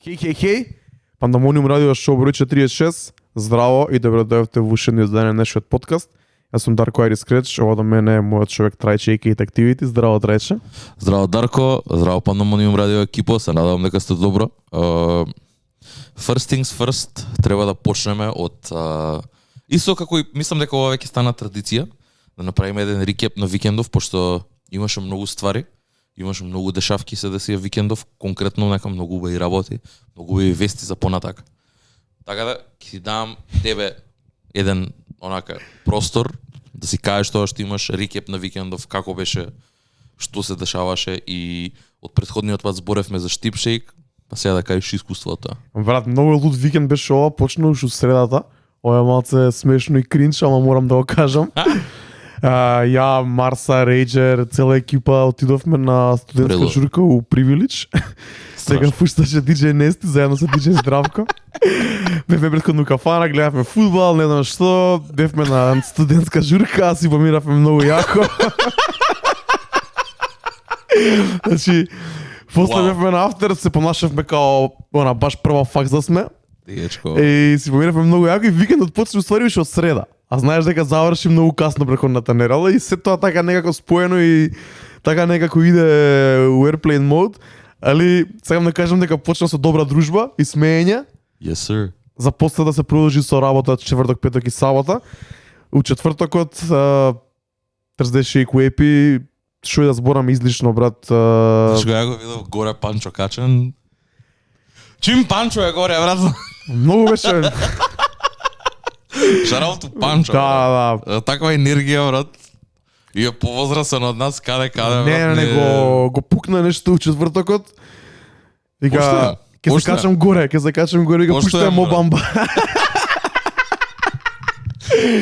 Хей, Пандамониум радио шоу број 46. Здраво и добро дојавте во уште едно издание на нашиот подкаст. Јас сум Дарко Айрис Креч, ова до мене е мојот човек Трајче и Activity. Здраво Трајче. Здраво Дарко, здраво Пандамониум радио екипо, се надевам дека сте добро. First things first, треба да почнеме од исто како и мислам дека ова веќе стана традиција, да направиме еден рекеп на викендов, пошто имаше многу ствари. Имаш многу дешавки се десија викендов, конкретно нека многу убави работи, многу убави вести за понатак. Така да ќе ти дам тебе еден онака простор да си кажеш тоа што имаш рекеп на викендов, како беше, што се дешаваше и од претходниот пат зборевме за штипшейк, па сега да кажеш искуството. Брат, многу луд викенд беше ова, почна уште средата. Ова е малце смешно и кринч, ама морам да го кажам. Ја, Марса, Рейджер, цела екипа отидовме на студентска журка у Привилич. Сега пушташе DJ Нести заедно со DJ Здравко. Бевме претходно кафана, гледавме фудбал, не знам што, бевме на студентска журка, си помиравме многу јако. Значи, после бевме на афтер, се понашавме као баш прва факса сме. И си помиравме многу јако и викендот почна уствари беше од среда. А знаеш дека заврши многу касно претходната недела и се тоа така некако споено и така некако иде у airplane mode, али сакам да кажам дека почна со добра дружба и смеење. Yes sir. За после да се продолжи со работа четврток, петок и сабота. У четвртокот Thursday Shake Wapy, шо и да зборам излишно, брат. Зашто ја го видов горе Панчо качен. Чим Панчо е горе, брат? Многу беше. Шарауту Панчо. Да. Таква енергија, брат. И е повозрасен од нас, каде, Не, го пукна нешто у четвртокот. Вика, ќе се качам горе и го пуштам Мобамба.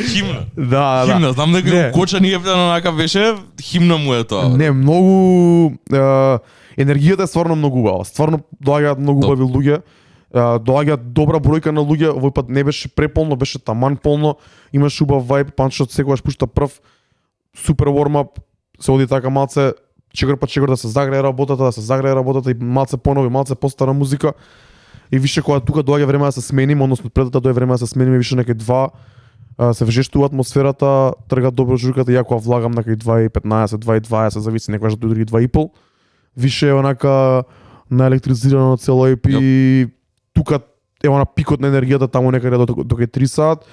Химна. Да. Химна, знам дека го коча ни ефтено онака беше, химна му е тоа. Не, многу енергијата е стварно многу убава. Стварно доаѓаат многу убави луѓе. Доаѓаат добра бројка на луѓе, овој пат не беше преполно, беше таман полно, имаше убав вајб, Панчо секогаш пушта прв, супер warm-up, се оди така малце, чегор да се загрее работата и малце понови, малце постара музика. И више кога тука доаѓа време да се смениме, односно пред да доаѓа време да се смениме, више некај 2, се вжештува атмосферата, трга добро журката, ја кога влагам некај 2:15, 2:20, зависи некогаш до други 2:30. Више е онака наелектризирано цело и тука е на пикот на енергијата таму некаде до 3 сат.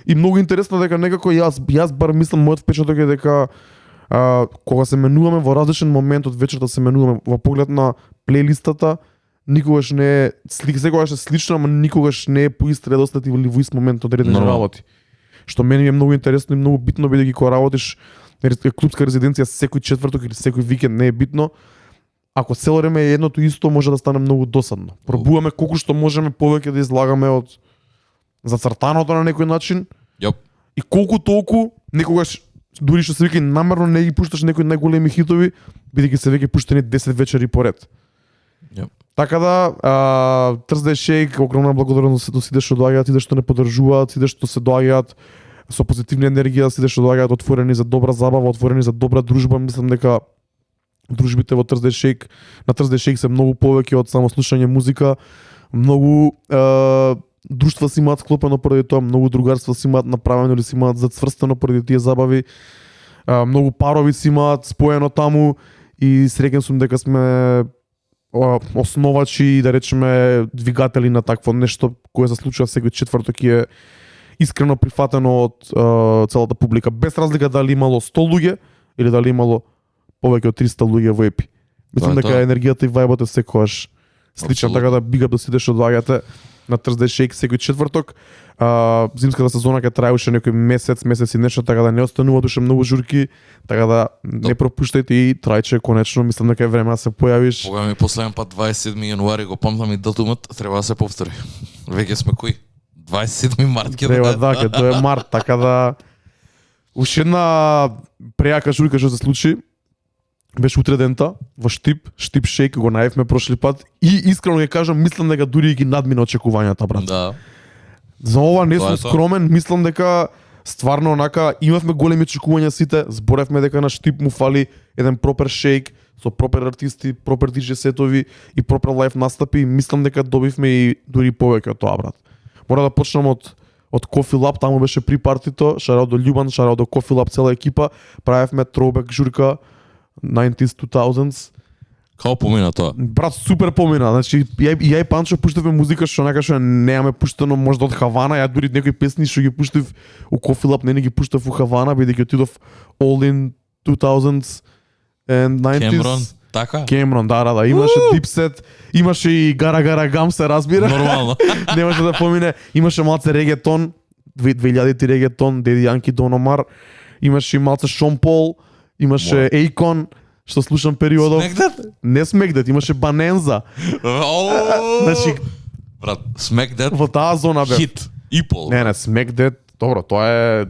И многу интересно дека некако јас бар мислам, мојот впечаток е дека кога се менуваме во различен момент од вечерта, се менуваме во поглед на плейлистата, никогаш не е секогаш е слично, ама никогаш не е по ист редослед или во ист момент одредени работи. Што мене е многу интересно и многу битно бидејќи кога работиш клубска резиденција секој четврток или секој викенд, не е битно. Ако цело време е едното исто, може да стане многу досадно. Пробуваме колку што можеме повеќе да излагаме од зацртаното на некој начин. Јоп. И колку толку некогаш дури што се веќе намерно не ги пушташ некои најголеми хитови, бидејќи се веќе пуштени 10 вечери поред. Јоп. Така да, Thursday Shake, огромна благодарност до сите што доаѓаат, сите што не поддржуваат, сите што се доаѓаат со позитивна енергија, сите што доаѓаат отворени за добра забава, отворени за добра дружба. Мислам дека дружбите во Thursday Shake, на Thursday Shake се многу повеќе од само слушање музика, многу друштва си имаат склопено поради тоа, многу другарства си имаат направено или си имаат зацврстено поради тие забави, многу парови си имаат споено таму и среќен сум дека сме основачи и да речеме двигатели на такво нешто кое се случува секој четврток и е искрено прифатено од целата публика, без разлика дали имало 100 луѓе или дали имало повеќе од 300 луѓе во епи. Мислам дека енергијата и вајбот е секогаш слична, така да биг ап до сите што доаѓате на Thursday Shake секој четврток. Зимската сезона ќе трае уште некој месец и нешто, така да не остануваат уште многу журки, така да не пропуштајте и Трајче конечно, мислам дека е време да се појавиш. Кога ми последен пат 27 јануари го памтам и датумот, треба да се повтори. Веќе сме кои? 27 март ќе треба ќе тоа е март, така да уште една прејака журка што се случи. Беше утре дента во Штип Шейк го најавме прошли пат и искрено ќе кажам, мислам дека дури ги надмина очекувањата, брат. Да. За ова не сум скромен, мислам дека стварно онака имавме големи очекувања сите, зборевме дека на Штип му фали еден пропер шейк, со пропер артисти, пропер диџе сетови и пропер лајв настапи, мислам дека добивме и дури повеќе од тоа, брат. Мора да почнам од Coffee Lab, таму беше при партито, шараут до Љубан, шараут до Coffee Lab цела екипа, правевме throwback журка 90s, 2000s. Као помина тоа? Брат, супер помина. Значи, ја и Панчо пуштевме музика што онака што немаме пуштено можда од Хавана, ја дури некои песни што ги пуштев у Coffee Lab, не ги пуштев у Хавана, бидејќи отидов all in 2000s and 90s. Кемрон, така? Кемрон, да. Имаше Dipset, имаше и Гара Гара Гам, се разбира. Нормално. Немаше да помине. Имаше малце регетон, 2000-ти регетон, Деди Јанки, Дон Омар. Имаше и малце Шон Пол, имаше Ейкон, што слушам периодов. Смекдет? Не Смекдет, имаше Баненза. Значи, брат, Смекдет во таа зона бе. хит и пол. Не, Смекдет, добро, тоа е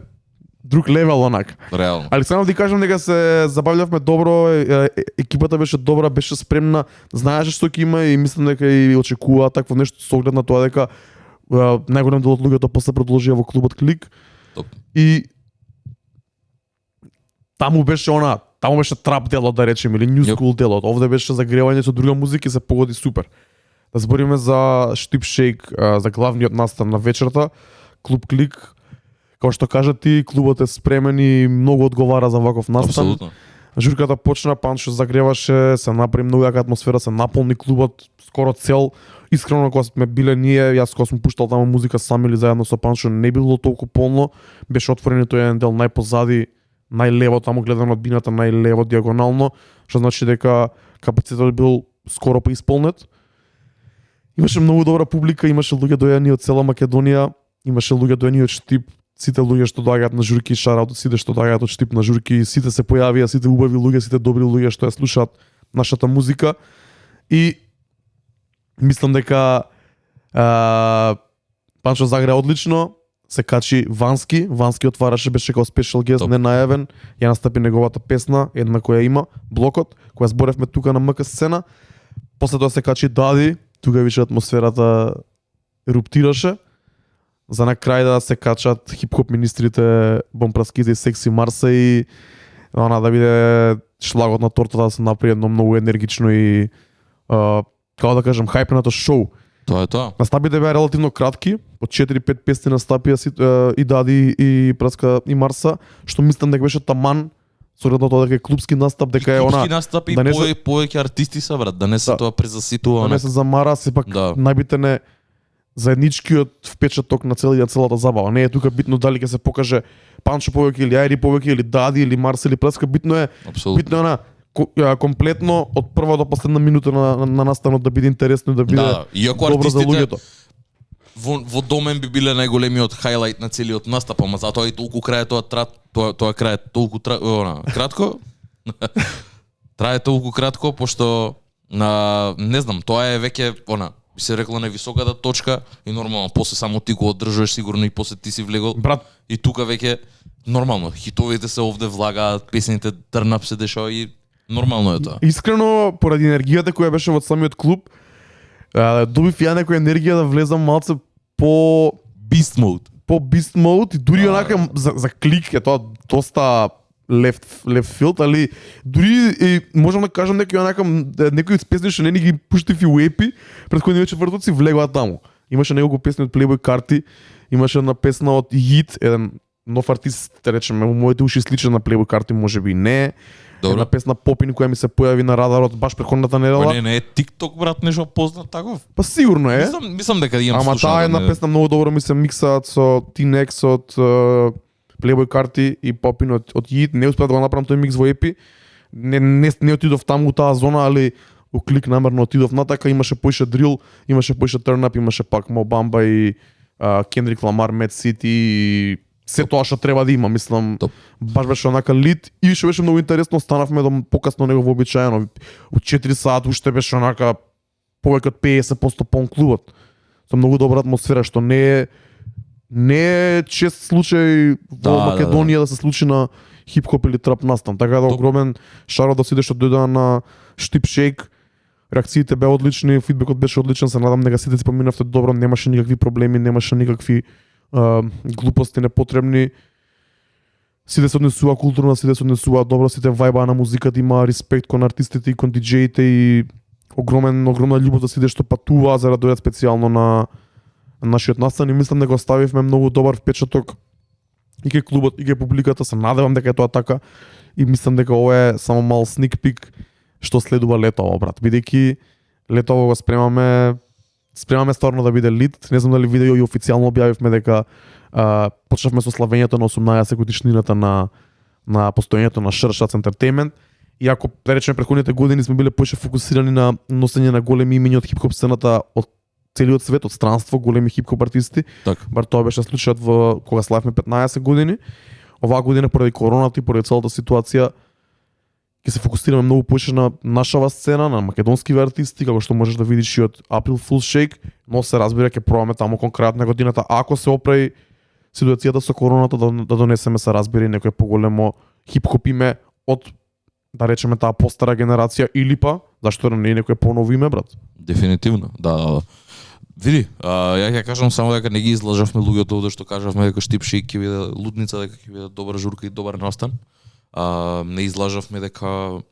друг левел онак. Реално. Али само ти кажам дека се забавлявме добро, екипата беше добра, беше спремна, знаеше што ќе има и мислам дека и очекува такво нешто со оглед на тоа дека најголем дел од луѓето после продолжија во клубот Клик. Топ. И таму беше трап делот да речеме или new school делот. Овде беше загревање со друга музика и се погоди супер. Да збориме за Штип Шейк, за главниот настан на вечерта, клуб Клик. Како што кажа ти, клубот е спремен и многу одговара за ваков настан. Апсолутно. Журката почна, Панчо загреваше, се направи многу јака атмосфера, се наполни клубот скоро цел. Искрено кога сме биле ние, јас кога сум пуштал таму музика сам или заедно со Панчо, не било толку полно. Беше отворен тој еден дел најпозади, најлево, таму гледано од бината најлево диагонално, што значи дека капацитетот бил скоро поисполнет. Имаше многу добра публика, имаше луѓе дојдени од цела Македонија, имаше луѓе дојдени од Штип, сите луѓе што доаѓаат на журки, шараут сите што доаѓаат од Штип на журки, сите се појавија, сите убави луѓе, сите добри луѓе што ја слушаат нашата музика. И мислам дека Панчо загре одлично, се качи Вански отвараше, беше како спешал гест, не најавен, ја настапи неговата песна, една која има, Блокот, која зборевме тука на МК сцена. После тоа се качи Дади, тука више атмосферата еруптираше. За на крај да се качат хип-хоп министрите Бомпраските и Секси Марса и да биде шлагот на тортата да се направи едно многу енергично и како да кажам хајпеното шоу. Тоа е тоа. Настапите беа релативно кратки, од 4-5 песни настапија и Дади и Праска и Марса, што мислам дека беше таман со оглед на тоа дека е клубски настап, дека е она. Клубски настап и да не повеќе артисти са, брат, да не се тоа презаситува. Да не се замара, сепак најбитен е заедничкиот впечаток на целата забава. Не е тука битно дали ќе се покаже Панчо повеќе или Ајри повеќе или Дади или Марс или Праска, битно е комплетно од прва до последна минута на настанот да биде интересно и да биде добро за луѓето. Во домен би биле најголемиот хајлајт на целиот настап, ама затоа и толку крај тоа крај толку кратко. Трае толку кратко пошто не знам, тоа е веќе би се рекло највисоката точка и нормално после само ти го одржуваш сигурно и после ти си влегол. Брат, и тука веќе нормално хитовите се овде влагаат, песните трнап се дешава и нормално е тоа. Искрено поради енергијата која беше во самиот клуб, добив ја некоја енергија да влезам малце по beast mode и дури онака за Клик е тоа доста left field, али дури и можам да кажам некои песни што не ни ги пуштив и у епи, претходни четвртоци влегоа таму. Имаше неколку песни од Playboy Карти, имаше една песна од Hit, еден нов артист, да речеме, во моите уши сличен на Playboy Карти, можеби не. Една песна Попин која ми се појави на радарот баш претходната недела. Не е TikTok, брат, нешто познат таков. Па сигурно е. Мислам дека имам слушано. Ама таа една песна многу добро ми се миксаат со T-Nex од Playboy Карти и Попин од Hit. Не успеав да го направам тој микс во епи. Не отидов таму у таа зона, али у Клик намерно отидов натака, имаше поише дрил, имаше поише turn up, имаше пак Мо Бамба и Кендрик Ламар, Мед Сити и се тоа што треба да има, мислам. Баш беше онака лит и што беше многу интересно, станавме до покасно него вообичаено. У 4 сат уште беше онака повеќе од 50% полн клубот. Со многу добра атмосфера што не е чест случај во Македонија да се случи на хип-хоп или трап настан. Така да огромен шарот да сите што дојдоа на Штип Шейк. Реакциите беа одлични, фидбекот беше одличен, се надам дека сите си поминавте добро, немаше никакви проблеми, немаше никакви глупости непотребни. сите се однесува културно, сите се однесува добро, сите вајба на музиката, има респект кон артистите и кон диџеите и огромна љубов за сите што патуваа за да дојдат специјално на нашиот настан и мислам дека оставивме многу добар впечаток и кај клубот и кај публиката, се надевам дека е тоа така и мислам дека ова е само мал sneak peek што следува летово, брат, бидејќи летово го спремаме стварно да биде лит. Не знам дали видео и официјално објавивме дека почнавме со славењето на 18 годишнината на постоењето на Шршац Entertainment. И ако да речеме претходните години сме биле поише фокусирани на носење на големи имиња од хип-хоп сцената од целиот свет, од странство, големи хип-хоп артисти. Так. Бар тоа беше случајот во кога славивме 15 години. Оваа година поради короната и поради целата ситуација ќе се фокусираме многу поише на нашава сцена, на македонски артисти, како што можеш да видиш и од April Fool's Shake, но се разбира ќе пробаме таму кон крајот на годината, ако се оправи ситуацијата со короната, да донесеме се разбира и некој поголемо хип-хоп име од, да речеме, таа постара генерација или па, зашто не е некој поново име, брат? Дефинитивно, да. Види, ја ќе кажам само дека не ги излажавме луѓето овде што кажавме дека Штип Шик ќе биде лудница, дека ќе биде добра журка и добар настан. Не излажавме дека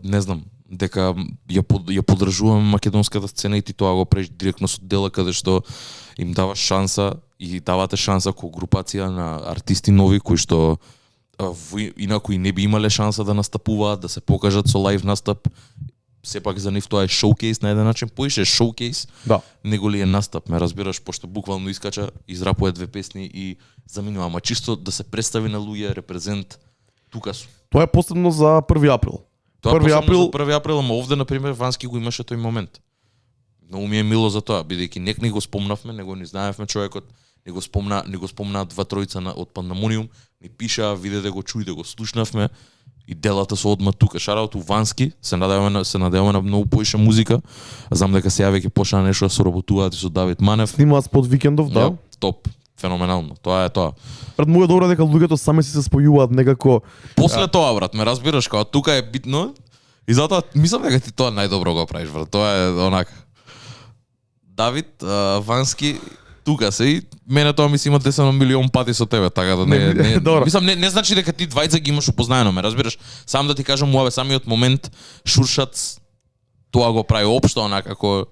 не знам, дека ја поддржуваме македонската сцена и ти тоа го правиш директно со дела каде што им даваш шанса и давате шанса ко групација на артисти нови кои што инаку и не би имале шанса да настапуваат, да се покажат со лајв настап. Сепак за нив тоа е шоукейс на еден начин, поише шоукейс, Да. него ли е настап, ме разбираш, пошто буквално искача, израпува 2 песни и заминува, ама чисто да се представи на луѓе репрезент тука су. Тоа е посебно за 1 април. Тоа 1 април, за 1 април, ама овде на пример Вански го имаше тој момент. Многу ми е мило за тоа, бидејќи не го спомнавме, него не знаевме човекот, не го спомнаа 2-3 од Пандамониум, ни пишаа, видете го, чујте го, слушнавме и делата се одма тука. Шараут Вански, се надеваме на многу поише музика. Знам дека сега веќе почна нешто да соработуваат и со Давид Манев. снимаат спот викендов, да. Ја, топ, феноменално. Тоа е тоа. Брат, му е добро дека луѓето сами си се спојуваат некако. После тоа, брат, ме разбираш, као тука е битно и затоа мислам дека ти тоа најдобро го правиш, брат. Тоа е онака. Давид Вански тука се и мене тоа ми се има десено милион пати со тебе, така да не Добро. мислам не значи дека ти двајца ги имаш упознаено, ме разбираш. Сам да ти кажам, муабе самиот момент Шуршац тоа го прави општо онака како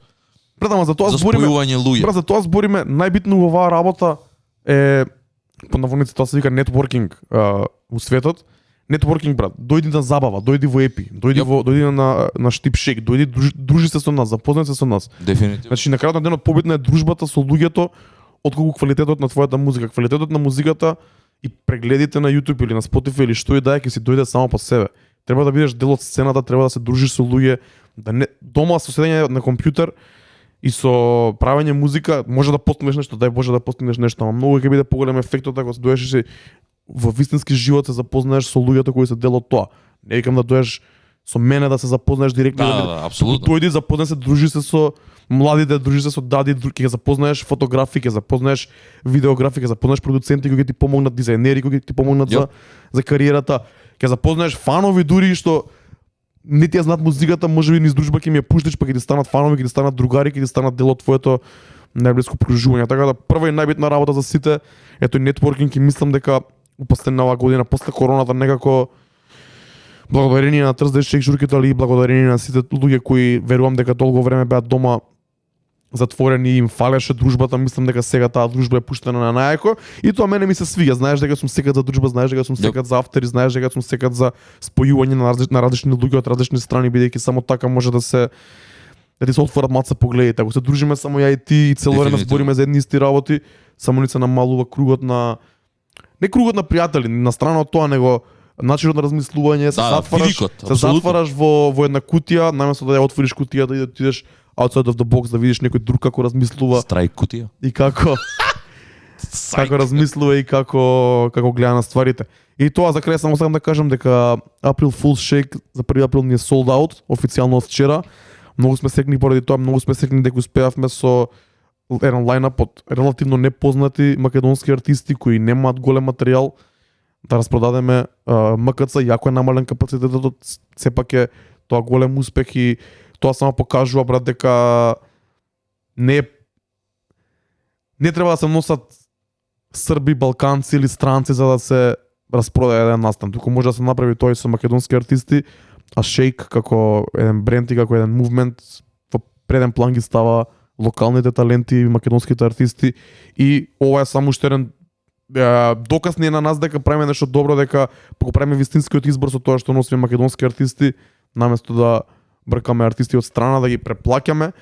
Брат, ама за тоа за збориме. спојување луѓе. Брат, за тоа збориме, најбитно во оваа работа е по наводници тоа се вика нетворкинг у светот. Нетворкинг, брат, дојди на забава, дојди во епи, дојди на Штип Шек, дојди дружи се со нас, запознај се со нас. Дефинитивно. Значи на крајот на денот побитна е дружбата со луѓето отколку квалитетот на твојата музика. Квалитетот на музиката и прегледите на YouTube или на Spotify или што и да е ќе си дојде само по себе. Треба да бидеш дел од сцената, треба да се дружиш со луѓе, да не дома со седење на компјутер и со правење музика може да постигнеш нешто, дај Боже да постигнеш нешто, ама многу ќе биде поголем ефектот ако се дојдеш и во вистински живот се запознаеш со луѓето кои се дел од тоа. Не викам да дојдеш со мене да се запознаеш директно. Да, апсолутно. Дојди, запознај се, дружи се со младите, дружи се со дади, ќе запознаеш фотографи, ќе запознаеш видеографи, ќе запознаеш продуценти кои ќе ти помогнат, дизајнери кои ќе ти помогнат за кариерата, ќе запознаеш фанови дури што не ти ја знаат музиката, можеби низ дружба ќе ми ја пуштиш, па ќе ти станат фанови, ќе ти станат другари, ќе ти станат дел од твоето најблиско окружување. Така да прва и најбитна работа за сите е тој нетворкинг и мислам дека последна оваа година после короната некако благодарение на Thursday Shake журките, али и благодарение на сите луѓе кои верувам дека долго време беа дома затворени и им фалеше дружбата, мислам дека сега таа дружба е пуштена на најако и тоа мене ми се свиѓа. Знаеш дека сум секад за дружба, знаеш дека сум секад за автери, знаеш дека сум секад за спојување на различни луѓе од различни страни, бидејќи само така може да ти се отворат маца погледите. Ако се дружиме само ја и ти и цело време збориме за едни исти работи, само ни се намалува кругот на не кругот на пријатели, на страна од тоа, него начинот на размислување, се затвараш во една кутија, наместо да ја отвориш кутијата и да отидеш outside of the box да видиш некој друг како размислува. Страйк кутија. И како размислува и како гледа на стварите. И тоа за крај само сакам да кажам дека April Fool's Shake за 1 април ни е sold out официјално од вчера. Многу сме секни поради тоа, многу сме секни дека успеавме со еден лајнап од релативно непознати македонски артисти кои немаат голем материјал да распродадеме МКЦ, јако е намален капацитетот, сепак е тоа голем успех и тоа само покажува, брат, дека не треба да се носат срби, балканци или странци за да се распродаде еден настан, туку може да се направи тој со македонски артисти, а Shake како еден бренд и како еден мувмент во преден план ги става локалните таленти, македонските артисти и ова е само уште еден доказ не на нас дека правиме нешто добро, дека го правиме вистинскиот избор со тоа што носиме македонски артисти, наместо да бркаме артисти од страна, да ги преплаќаме,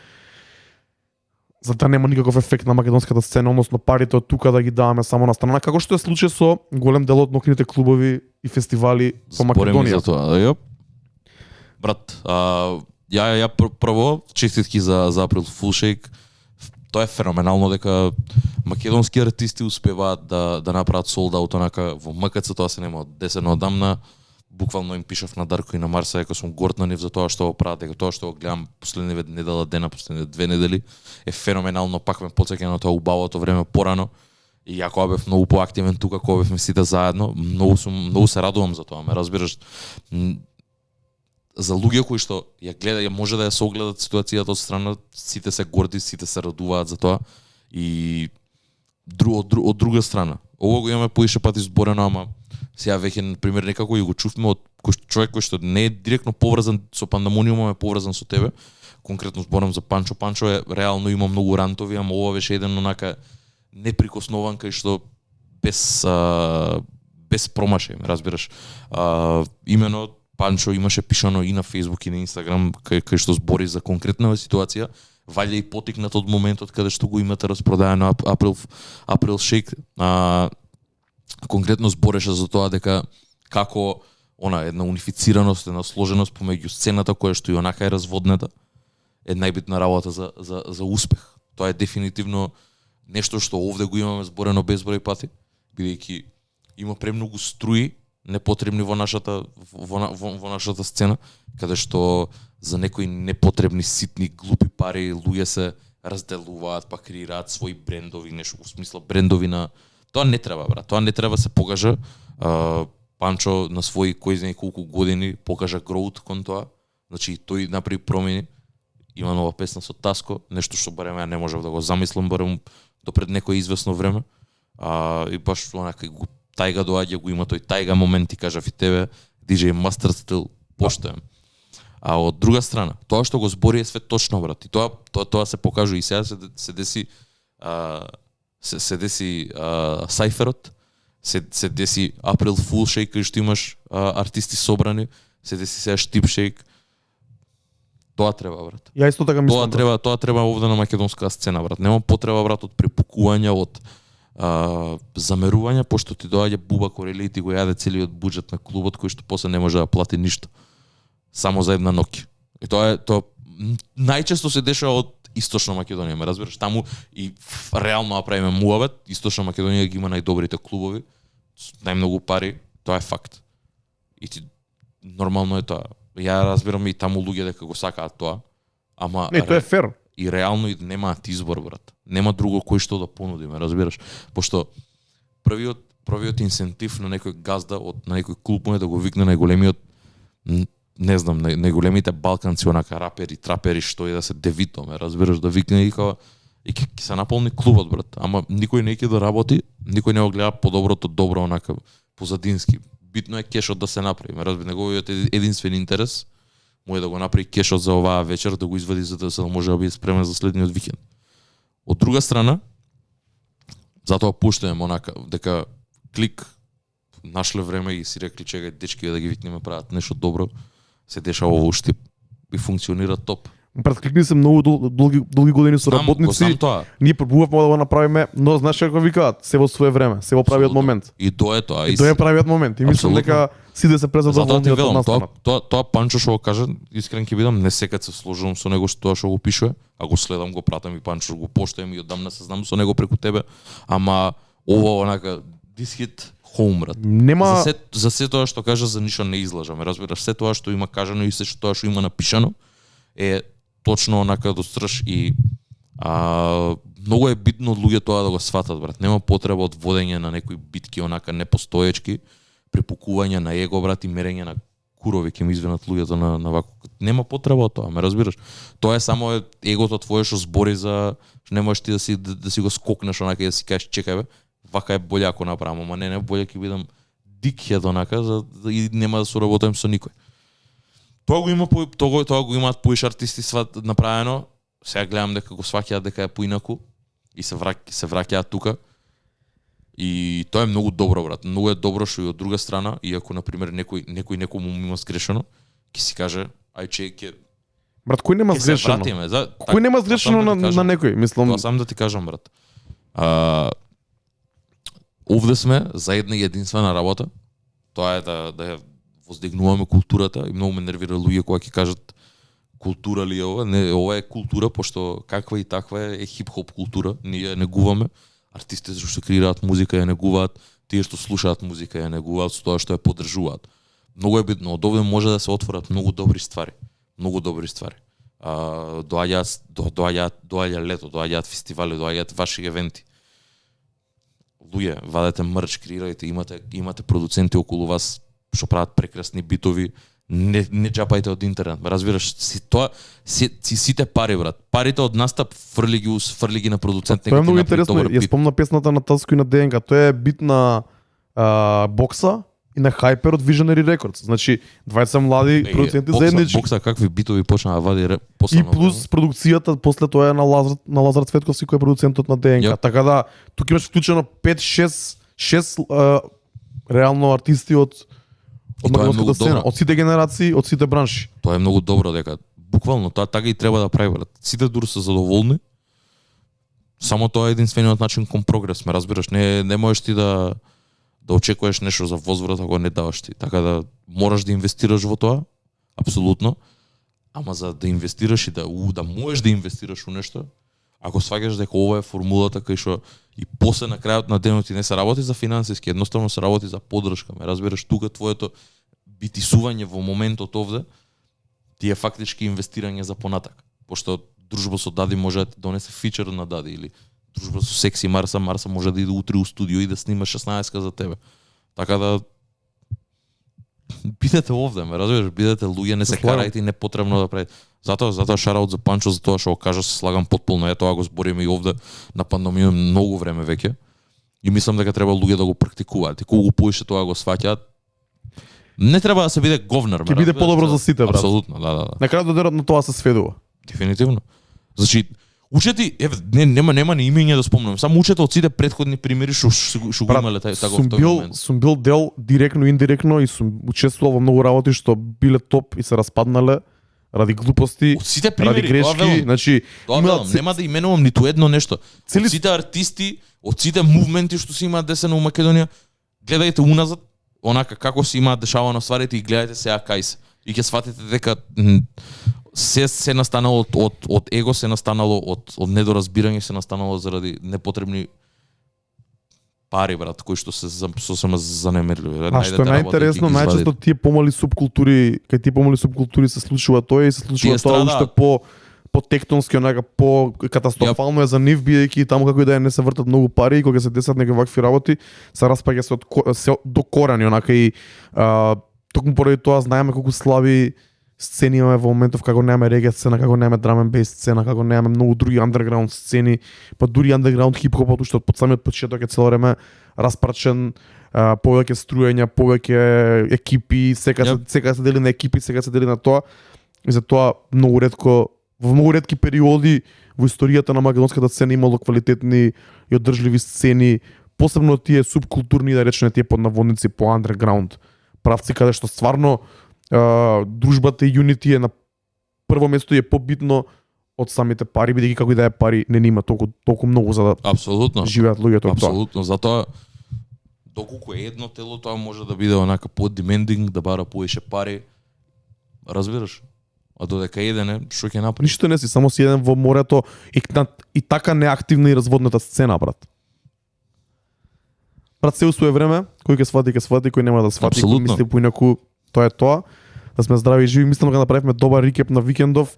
за да нема никаков ефект на македонската сцена, односно парите од тука да ги даваме само на страна, како што е случај со голем дел од нокните клубови и фестивали во Македонија. За тоа, јоп. Брат, ја прво честитки за April Fool Shake. Тоа е феноменално дека македонски артисти успеваат да направат sold out онака во МКЦ, тоа се нема од 10 одамна. Буквално им пишав на Дарко и на Марса дека сум горд на нив за тоа што го прават, дека тоа што го гледам последниве недела дена, последниве 2 недели е феноменално, пак ме потсеќа на тоа убавото време порано. И ја кога бев многу поактивен тука, кога бевме сите заедно, многу се радувам за тоа, ме разбираш. За луѓе кои што ја гледа, ја може да ја согледат ситуацијата од страна, сите се горди, сите се радуваат за тоа. И од друга страна, ово го имаме поише пати зборено, ама сега веќе на пример некако и го чувме од човек кој што не е директно поврзан со пандемониумот, е поврзан со тебе. Конкретно зборам за Панчо. Панчо е реално има многу рантови, ама ова беше еден онака неприкоснован кај што без промашај, разбираш. Имено Панчо имаше пишано и на Facebook и на Instagram кај што збори за конкретна ситуација, валја и потикнат од моментот каде што го имате распродаено April Shake. Конкретно збореше за тоа дека како една унифицираност, една сложеност помеѓу сцената која што и онака е разводнета е најбитна работа за успех. Тоа е дефинитивно нешто што овде го имаме зборено безброј пати, бидејќи има премногу струи непотребни во нашата сцена, каде што за некои непотребни ситни глупи пари луѓе се разделуваат, па креираат своји брендови, нешто во смисла брендови на тоа не треба, брат. Тоа не треба се покажа. Панчо на своји кои знае колку години покажа гроут кон тоа. Значи тој направи промени. Има нова песна со Таско, нешто што барем ја не можев да го замислам барем до пред некој известно време. И баш онака тајга доаѓа, го има тој тајга момент и кажав и тебе, DJ Master Still поштоем. А од друга страна, тоа што го збори е све точно, брат. И тоа се покажува и сега се деси се деси Сайферот, се деси April Fool Shake, кај што имаш артисти собрани, се деси сега Штип Shake. Тоа треба, брат. Ја исто така мислам. Тоа треба овде на македонска сцена, брат. Нема потреба, брат, од препукувања, од замерување, пошто ти доаѓа Буба Корели и ти го јаде целиот буџет на клубот кој што после не може да плати ништо. Само за една ноќ. И тоа најчесто се дешава од Источна Македонија, ме разбираш? Таму и реално направиме муавет, Источна Македонија ги има најдобрите клубови, најмногу пари, тоа е факт. И ти нормално е тоа. Ја разбирам и таму луѓе дека го сакаат тоа, ама не, тоа е фер. И реално и немаат избор, брат. Нема друго кој што да понудиме, разбираш? Пошто првиот инсентив на некој газда на некој клуб е да го викне најголемиот, не знам, најголемите балканци, онака рапери, трапери, што е да се Девито, ме разбираш, да викне и ќе се наполни клубот, брат. Ама никој не ќе да работи, никој не го гледа по-доброто добро, онака позадински. Битно е кешот да се направи, ме разбираш, неговиот единствен интерес му е да го направи кешот за оваа вечер, да го извади за да може да биде спремен за следниот викенд. Од друга страна, затоа пуштаме онака дека клик нашле време и си рекли чекај дечки да ги викнеме прават нешто добро, се дешава во Штип и функционира топ. Пред кликни се многу долги години со работници. Ние пробувавме да го направиме, но знаеш како викаат, се во свое време, се во правиот момент. И дое тоа. И тоа е правиот момент. И мислам дека сите се презадоволни од настанот. Тоа Панчо што го каже, искрен ќе бидам, не секад се сложувам со него што тоа што го пишува, а го следам, го пратам и Панчо го поштојам и одамна се знам со него преку тебе, ама ова онака this hit home, брат. Нема за се тоа што кажа за ништо не излажаме, разбираш, се тоа што има кажано и се тоа што има напишано е точно онака до страш и многу е битно од луѓе тоа да го сватат, брат. Нема потреба од водење на некои битки онака непостоечки, препукување на его, брат, и мерење на курови, ќе ми извинат луѓето на вако. Нема потреба од тоа, ме разбираш. Тоа е само егото твое што збори за не можеш ти да си го скокнеш онака и да си кажеш чекај бе, вака е боле ако направам, ама не боле ќе бидам dickhead онака и нема да соработам со никој. Тоа го има тоа го имаат поиш артисти сват направено. Сега гледам дека го сваќаат дека е поинаку и се враќаат тука. И тоа е многу добро, брат. Многу е добро што и од друга страна, иако на пример некој некому има сгрешено, ќе си каже ај ќе Брат, кој нема сгрешено? Кој нема сгрешено на некој, мислам. Тоа сам да ти кажам, брат. Овде сме за една и единствена работа. Тоа е да ја воздигнуваме културата и многу ме нервира луѓе кога ќе кажат култура ли е ова? Не, ова е култура, пошто каква и таква е хип-хоп култура. Ние ја негуваме. Артистите што креираат музика ја негуваат, тие што слушаат музика ја негуваат со тоа што ја поддржуваат. Многу е битно, од овде може да се отворат многу добри ствари. Многу добри ствари. Доаѓа лето, доаѓаат фестивали, доаѓаат ваши евенти. Луѓе, вадете мерч, креирајте, имате продуценти околу вас што прават прекрасни битови, не џапајте од интернет. Разбираш, сите пари, брат. Парите од настап фрли ги на продуцент. Тоа е многу интересно. Ја спомна песната на Таско и на ДНК. Тоа е бит на Бокса и на Хайпер од Visionary Records. Значи, двајца млади продуценти заеднички. Бокса какви битови почна да вади после. И плюс продукцијата после тоа е на Лазар Цветковски кој е продуцентот на ДНК. Така да тук имаш вклучено 5-6 реално артисти од македонската сцена, од сите генерации, од сите бранши. Тоа е многу добро дека буквално тоа така и треба да прави, брат. Сите дури се задоволни. Само тоа е единствениот начин кон прогрес, ме разбираш, не можеш ти да очекуваш нешто за возврат ако не даваш ти. Така да мораш да инвестираш во тоа, апсолутно. Ама за да инвестираш и да можеш да инвестираш во нешто, ако сваќаш дека ова е формулата кај што и после на крајот на денот ти не се работи за финансиски, едноставно се работи за поддршка, ме разбираш, тука твоето битисување во моментот овде ти е фактички инвестирање за понатак. Пошто дружба со Дади може да ти донесе фичер на Дади или дружба со Секси Марса може да иде утре у студио и да снима 16 за тебе. Така да бидете овде, ме разбираш, бидете луѓе, не се карајте и непотребно да правите. Затоа шараут за Панчо, за тоа што го кажа, се слагам потполно. Тоа го збориме и овде на пандемија многу време веќе. И мислам дека треба луѓе да го практикуваат. И кога го поише тоа го сваќаат, не треба да се биде говнар, ќе биде подобро за сите, брат. Апсолутно, да. На крајот денот на тоа се сведува. Дефинитивно. Значи, учете, нема ни имење да спомнам. Само учете од сите претходни примери што го имале таков тој момент. Сум бил дел директно и индиректно и сум учествувал во многу работи што биле топ и се распаднале ради глупости, ради грешки, значи нема да именувам ниту едно нешто. Од сите артисти, од сите мувменти што се имаат десена у Македонија, гледајте уназад, онака како се имаат дешавано стварите и гледајте сега кај се. И ќе сватите дека се настанало од его, се настанало од недоразбирање, се настанало заради непотребни пари, брат, кои што се сосема занемерливи. А што е најинтересно, најчесто тие помали субкултури, кај тие помали субкултури се случува тоа и се случува тоа уште по тектонски, онака по катастрофално е за нив, бидејќи таму како и да не се вртат многу пари и кога се десат некои вакви работи, се распаѓа се до корени, онака и токму поради тоа знаеме колку слаби сцени имаме во моментов, како немаме реге сцена, како немаме драм енд бейс сцена, како немаме многу други андерграунд сцени, па дури андерграунд хип-хопот што од самиот почеток е цело време распрачен, повеќе струења, повеќе екипи, сега се дели на екипи, сега се дели на тоа. И затоа во многу ретки периоди во историјата на македонската сцена имало квалитетни и одржливи сцени, посебно тие субкултурни, да речеме тие под наводници по андерграунд правци каде што стварно дружбата и юнити е на прво место и е побитно од самите пари, бидејќи како и да е пари не има толку многу за да живеат луѓето. Апсолутно, затоа доколку е едно тело, тоа може да биде онака по-демендинг, да бара поише пари. Разбираш? А додека еден е, што ќе направи? Ништо не си, само си еден во морето и така неактивна и разводната сцена, брат. Брат, се у свое време, кој ќе свати, кој нема да свати, кој мисли поинаку, тоа е тоа. Да сме здрави и живи, мислам дека направивме добар рекеп на викендов.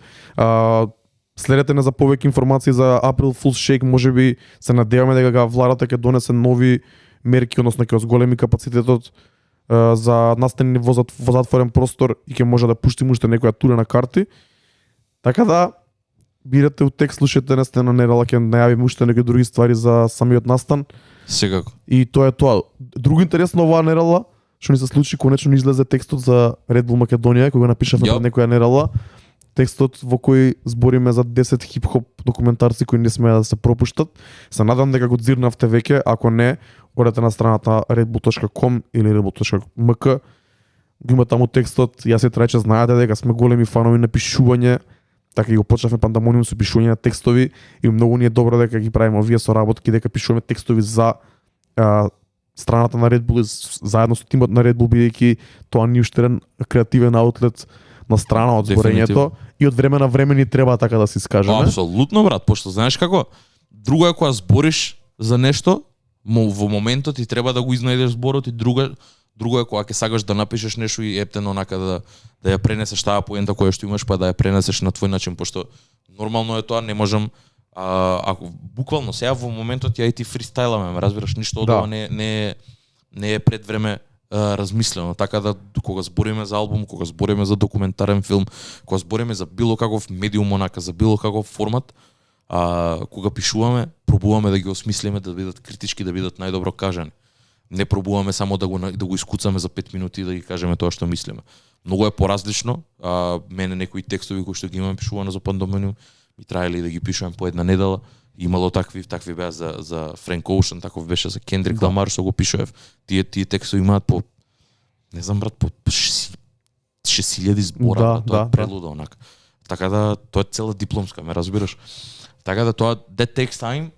Следете не за повеќе информации за April Fool's Shake, можеби се надеваме дека владата ќе донесе нови мерки, односно ќе зголеми капацитетот за настани во затворен простор и ќе може да пуштиме уште некоја тура на карти. Така да бирате у текст, слушате на Нерала, ќе најавиме уште некои други ствари за самиот настан. Секако. И тоа е тоа. Друго интересно оваа Нерала, што ни се случи, конечно ни излезе текстот за Red Bull Македонија, кој го напишавме Јап. пред некоја недела. Текстот во кој збориме за 10 хип-хоп документарци кои не смеа да се пропуштат. Се надам дека го дзирнавте веќе, ако не, одете на страната redbull.com или redbull.mk. Го има таму текстот, јас и Трајче знаете дека сме големи фанови на пишување, така и го почнавме пандамониум со пишување на текстови и многу ни е добро дека ги правиме овие соработки, дека пишуваме текстови за страната на Red Bull и заедно со тимот на Red Bull, бидејќи тоа ни уште еден креативен аутлет на страна од зборењето и од време на време ни треба така да се искажеме. Апсолутно, брат, пошто знаеш како, друго е кога збориш за нешто, во моментот ти треба да го изнајдеш зборот, и друго е кога ќе сакаш да напишеш нешто и ептено онака да ја пренесеш таа поента која што имаш, па да ја пренесеш на твој начин, пошто нормално е тоа, не можам ако буквално сега во моментот ја и ти фристайламе, ме разбираш, ништо од ова не е пред време размислено, така да кога збориме за албум, кога збориме за документарен филм, кога збориме за било каков медиум онака, за било каков формат, кога пишуваме, пробуваме да ги осмислиме, да бидат критички, да бидат најдобро кажани. Не пробуваме само да го искуцаме за 5 минути и да ги кажеме тоа што мислиме. Многу е поразлично. Мене некои текстови кои што ги имам пишувано за пандемијум ми траеле да ги пишувам по една недела. Имало такви беа за Френк Оушен, таков беше за Кендрик Ламар, што го пишував. Тие текстови имаат по не знам брат, по 6000 збора, тоа е прелудо онака. Така да тоа е цела дипломска, ме разбираш. Така да тоа that takes time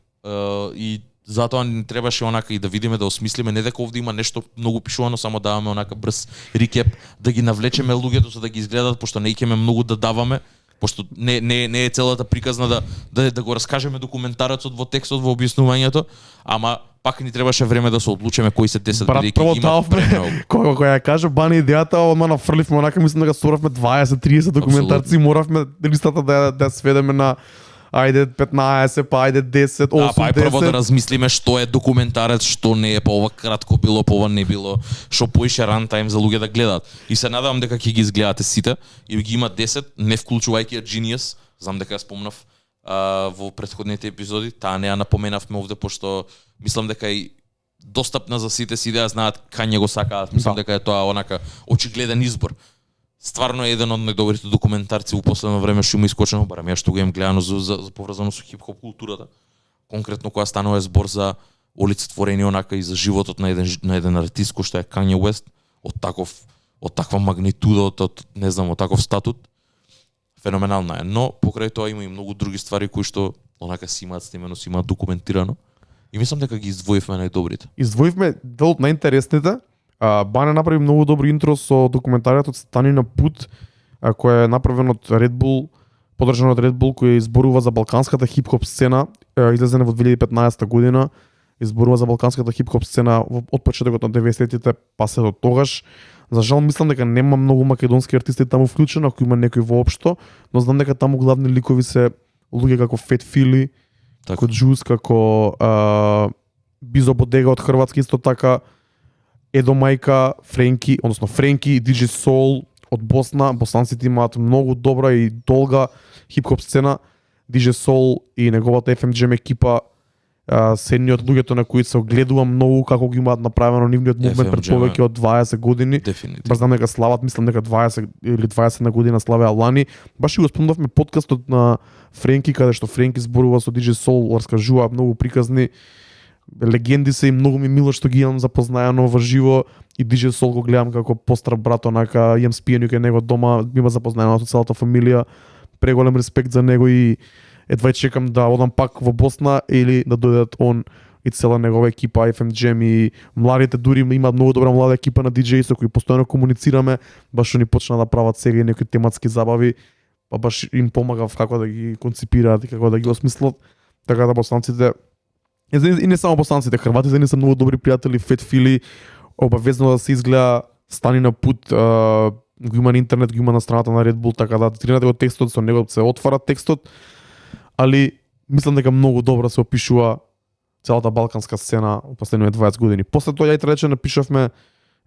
и затоа ни требаше онака и да видиме, да осмислиме, не дека овде има нешто многу пишувано, само даваме онака брз рекеп, да ги навлечеме луѓето за да ги изгледат, пошто не икеме многу да даваме, пошто не е целата приказна да го раскажеме документарецот во текстот, во објаснувањето, ама пак ни требаше време да се одлучиме кои се 10 бидејќи има премногу. Кога ја кажа Бани идејата, одма нафрливме онака, мислам дека соравме 20-30 документарци и моравме листата да сведеме на ајде 15, па ајде 10, 8, па прво да размислиме што е документарец, што не е, па ова кратко било, па ова не било, што поише рантайм за луѓе да гледаат. И се надевам дека ќе ги изгледате сите и ги има 10, не вклучувајќи Genius, знам дека ја спомнав во претходните епизоди, таа не ја напоменавме овде, пошто мислам дека и достапна за сите си да знаат кај го сакаат. Мислам дека е тоа онака очигледен избор. Стварно е еден од најдобрите документарци во последно време што има искочено, барем ја што го имам гледано за поврзано со хип-хоп културата. Конкретно кога станува збор за олицетворение онака и за животот на еден артист кој што е Kanye West, од таква магнитуда, од не знам, од таков статут, феноменална е. Но покрај тоа има и многу други ствари кои што онака си имаат снимено, си имаат документирано. И мислам дека ги издвоивме најдобрите. Издвоивме дел од најинтересните. Бане направи многу добро интро со документаријатот Стани на пут, кој е направен од Red Bull, подржан од Red Bull, кој изборува за балканската хип-хоп сцена, излезена во 2015 година, изборува за балканската хип-хоп сцена од почетокот на 90-тите па се до тогаш. За жал мислам дека нема многу македонски артисти таму вклучени, ако има некој воопшто, но знам дека таму главни ликови се луѓе како Фет Фили, како Джус, како Бизо Бодега од Хрватска, исто така Едо Мајка, Френки и DJ Soul од Босна. Босанците имаат многу добра и долга хип-хоп сцена. DJ Soul и неговата FMGM екипа се едни од луѓето на кои се огледува многу како ги имаат направено нивниот мувмент пред повеќе од 20 години. Баш знам дека слават, мислам дека 20 или 20 на година славеа лани. Баш и го спомнавме подкастот на Френки, каде што Френки зборува со DJ Soul, раскажува многу приказни легенди се и многу ми мило што ги имам запознаено во живо и DJ Soul го гледам како постар брат, онака имам спиење кај него дома, има запознаено со целата фамилија, преголем респект за него и едва чекам да одам пак во Босна или да дојдат он и цела негова екипа FMGM и младите, дури имаат многу добра млада екипа на DJ со кои постојано комуницираме, баш што ни почна да прават сега и некои тематски забави, па баш им помагав како да ги конципираат и како да ги осмислат, така да босанците и не само босанците, хрватите не се многу добри пријатели. Фет Фили обавезно да се изгледа Стани на пут, го има на интернет, го има на страната на Red Bull, така да тренирате го текстот, со него се отвара текстот, али мислам дека многу добро се опишува целата балканска сцена во последните 20 години. После тоа ја и Трајче напишавме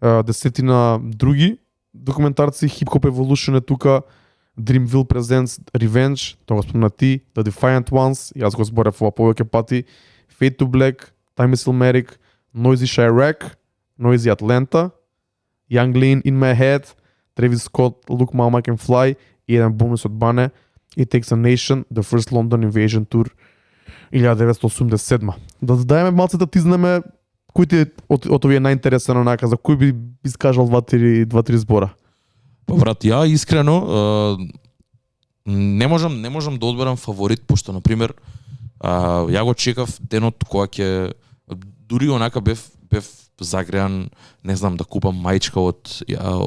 десетина други документарци, Hip Hop Evolution е тука, Dreamville Presents Revenge, тоа го спомна ти, The Defiant Ones, јас го зборев ова повеќе пати, Fade to Black, Time is Ilmatic, Noisy Chirac, Noisy Atlanta, Young Lean, In My Head, Travis Scott, Look Mama Can Fly и еден бонус од Бане, It Takes a Nation, The First London Invasion Tour 1987. Да дајме малце да тизнеме кој ти од овие најинтересен онака, за кој би искажал два-три збора? Па брат, ја искрено не можам да одберам фаворит, пошто на пример ја го чекав денот кога ќе дури онака бев загреан, не знам, да купам мајчка од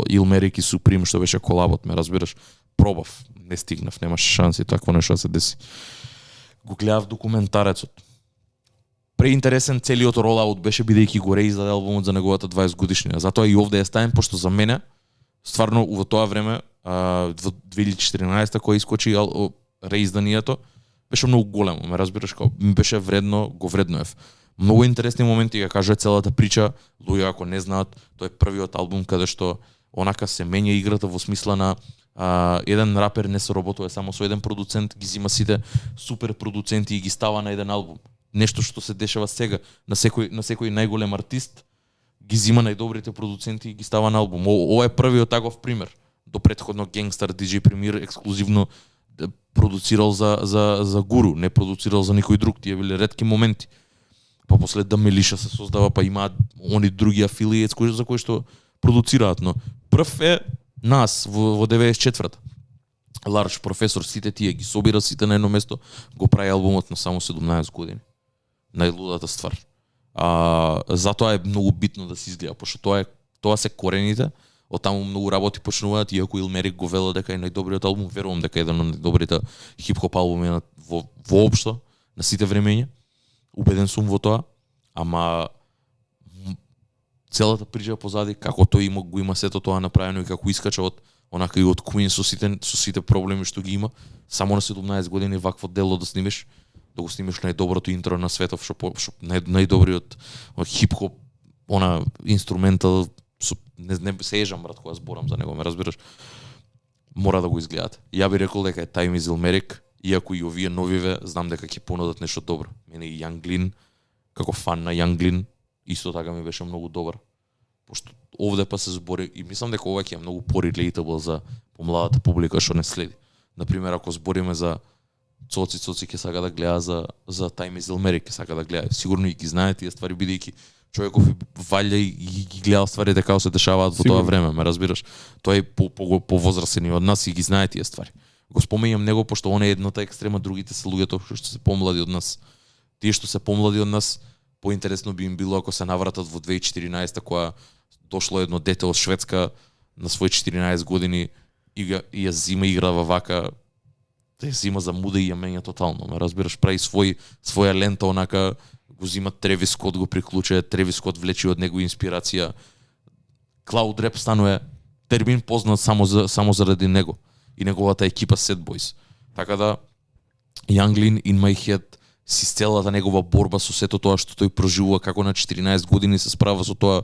Илмерик и Суприм што беше колабот, ме разбираш. Пробав, не стигнав, немаше шанси такво нешто да се деси. Го гледав документарецот. Преинтересен целиот ролаут беше бидејќи горе издаде албумот за неговата 20 годишнина. Затоа и овде е ставен, пошто за мене стварно во тоа време во 2014 кога искочи реизданието беше многу големо, ме разбираш, како ми беше вредно, го вреднуев. Многу интересни моменти ја кажа целата прича, луѓе ако не знаат, тој е првиот албум каде што онака се менја играта во смисла на еден рапер не се работува само со еден продуцент, ги зима сите супер продуценти и ги става на еден албум. Нешто што се дешава сега на секој најголем артист, ги зима најдобрите продуценти и ги става на албум. Ова е првиот таков пример. До претходно Gangster DJ Premier ексклузивно продуцирал за Гуру, не продуцирал за никој друг. Тие биле ретки моменти. Па после да Мелиша се создава, па имаат они други афилиети за кои што продуцираат, но прв е нас во 94-та. Ларш професор, сите тие ги собира сите на едно место, го прави албумот на само 17 години. Најлудата ствар. Затоа е многу битно да се изгледа, пошто тоа се корените, од таму многу работи почнуваат, иако Илмерик го вела дека е најдобриот албум, верувам дека е еден од најдобрите хип-хоп албуми воопшто на сите времења. Убеден сум во тоа, ама целата прича позади како тој го има сето тоа направено и како искача од онака и од Queen со сите проблеми што ги има, само на 17 години вакво дело да снимиш, да го снимиш најдоброто интро на светов, што најдобриот хип-хоп, она инструментал, не се ежам брат кога зборам за него, ме разбираш. Мора да го изгледате. Ја би рекол дека е Time is Ilmeric, иако и овие новиве знам дека ќе понудат нешто добро. Мене и Young Lean, како фан на Young Lean, исто така ми беше многу добар. Пошто овде па се збори и мислам дека ова ќе е многу по-relatable за помладата публика што не следи. Например, ако збориме за Цоци ќе сака да гледа за Time is Ilmeric, ќе сака да гледа. Сигурно и ги знае тие ствари бидејќи човеков валја и ги гледа стварите како се дешаваат во тоа време, ме разбираш. Тој е повозрасен од нас и ги знае тие ствари. Го спомењам него пошто он е едната екстрема, другите се луѓето што се помлади од нас. Тие што се помлади од нас, поинтересно би им било ако се навратат во 2014 кога дошло едно дете од Шведска на свој 14 години и ја зима играва вака, ја зима за муда и ја менја тотално, ме разбираш, прави своја лента онака, го зима Тревис Скот, го приклуче, Тревис Скот влече од него инспирација. Клауд реп станува термин познат само заради него и неговата екипа Sad Boys. Така да Young Lean, In My Head, си целата негова борба со сето тоа што тој проживува, како на 14 години се справа со тоа,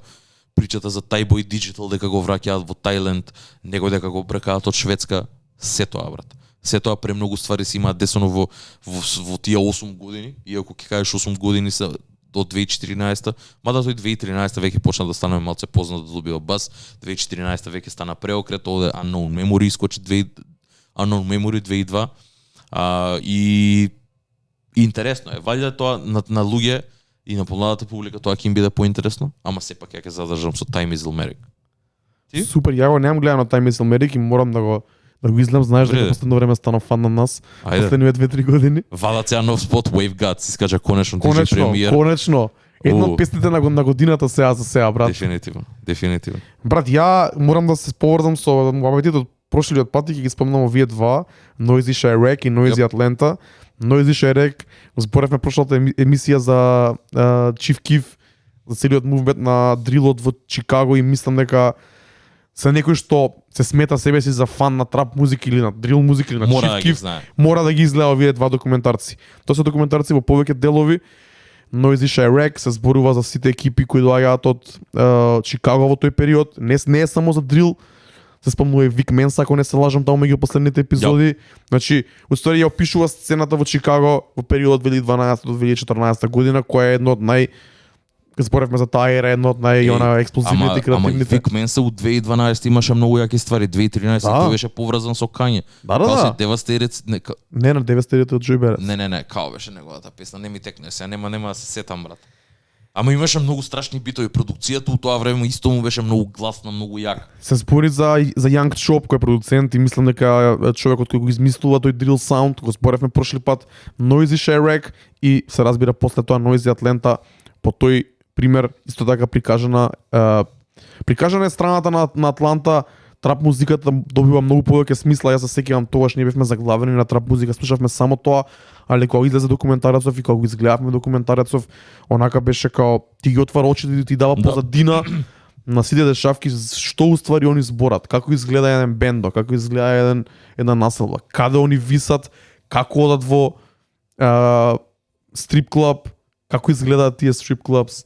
причата за Thaiboy Digital дека го враќаат во Тајланд, него дека го бркаат од Шведска, се тоа брат. Се тоа премногу ствари се имаат десено во тие 8 години, иако ќе кажеш 8 години се до 2014, мада тој 2013 веќе почна да стане малце познат, да добива бас, 2014 веќе стана преокрет, оде Unknown Memory искочи Unknown Memory 2002, и интересно е, валјда тоа на луѓе и на помладата публика тоа ќе им биде поинтересно, ама сепак ја ќе задржам со Time is Ilmeric. Супер, ја го немам гледано Time is Ilmeric и морам да го изгледам, знаеш дека последно време стана фан на нас, последниве 2-3 години. Вадат сега нов спот Wave Gods, искача конечно DJ Premier. Конечно. Една од песните на годината сега, брат. Дефинитивно. Брат, ја морам да се поврзам со муабетите од прошлиот пат и ќе ги спомнам овие два, Noisy Chiraq и Noisy Atlanta. Noisy Chiraq, зборевме прошлата емисија за Chief Keef, за целиот мувмент на дрилот во Чикаго и мислам дека се некој што се смета себе си за фан на трап музика или на дрил музика или на Chief Keef, мора да ги изгледа овие два документарци. Тоа се документарци во повеќе делови. Noisy Chiraq се зборува за сите екипи кои доаѓаат од Чикаго во тој период. Не е само за дрил, се спомнува и Вик Менса, ако не се лажам, таму меѓу последните епизоди. Значи, уствари ја опишува сцената во Чикаго во периодот 2012 до 2014 година, која е едно од Зборевме за таа ера една од најона експлозивните и Ама креативните. Vic Mensa у 2012 имаше многу јаки ствари, 2013 Да. тој беше поврзан со Kanye. Да. Devastated, Не, на 900 од Joey Beres. не, као беше неговата песна, не ми текне се, нема да се сетам брат. Ама имаше многу страшни битови, продукцијата у тоа време исто му беше многу гласна, многу јака. Се збори за Young Chop кој е продуцент и мислам дека човекот кој го измислува тој drill sound, го зборевме прошли пат, Noisy Shrek и се разбира после тоа Noisy Atlanta по тој пример исто така прикажана е страната на Атланта. Трап музиката добива многу повеќе смисла. Јас се сеќавам тогаш ние бевме заглавени на трап музика, слушавме само тоа, али кога излезе документарецов и кога го изгледавме документарецов, онака беше као ти ги отвара очите и ти дава позадина на сите дешавки што уствари они зборат, како изгледа еден бендо, како изгледа една населба, каде они висат, како одат во стрип клуб, како изгледаат тие стрип клубс.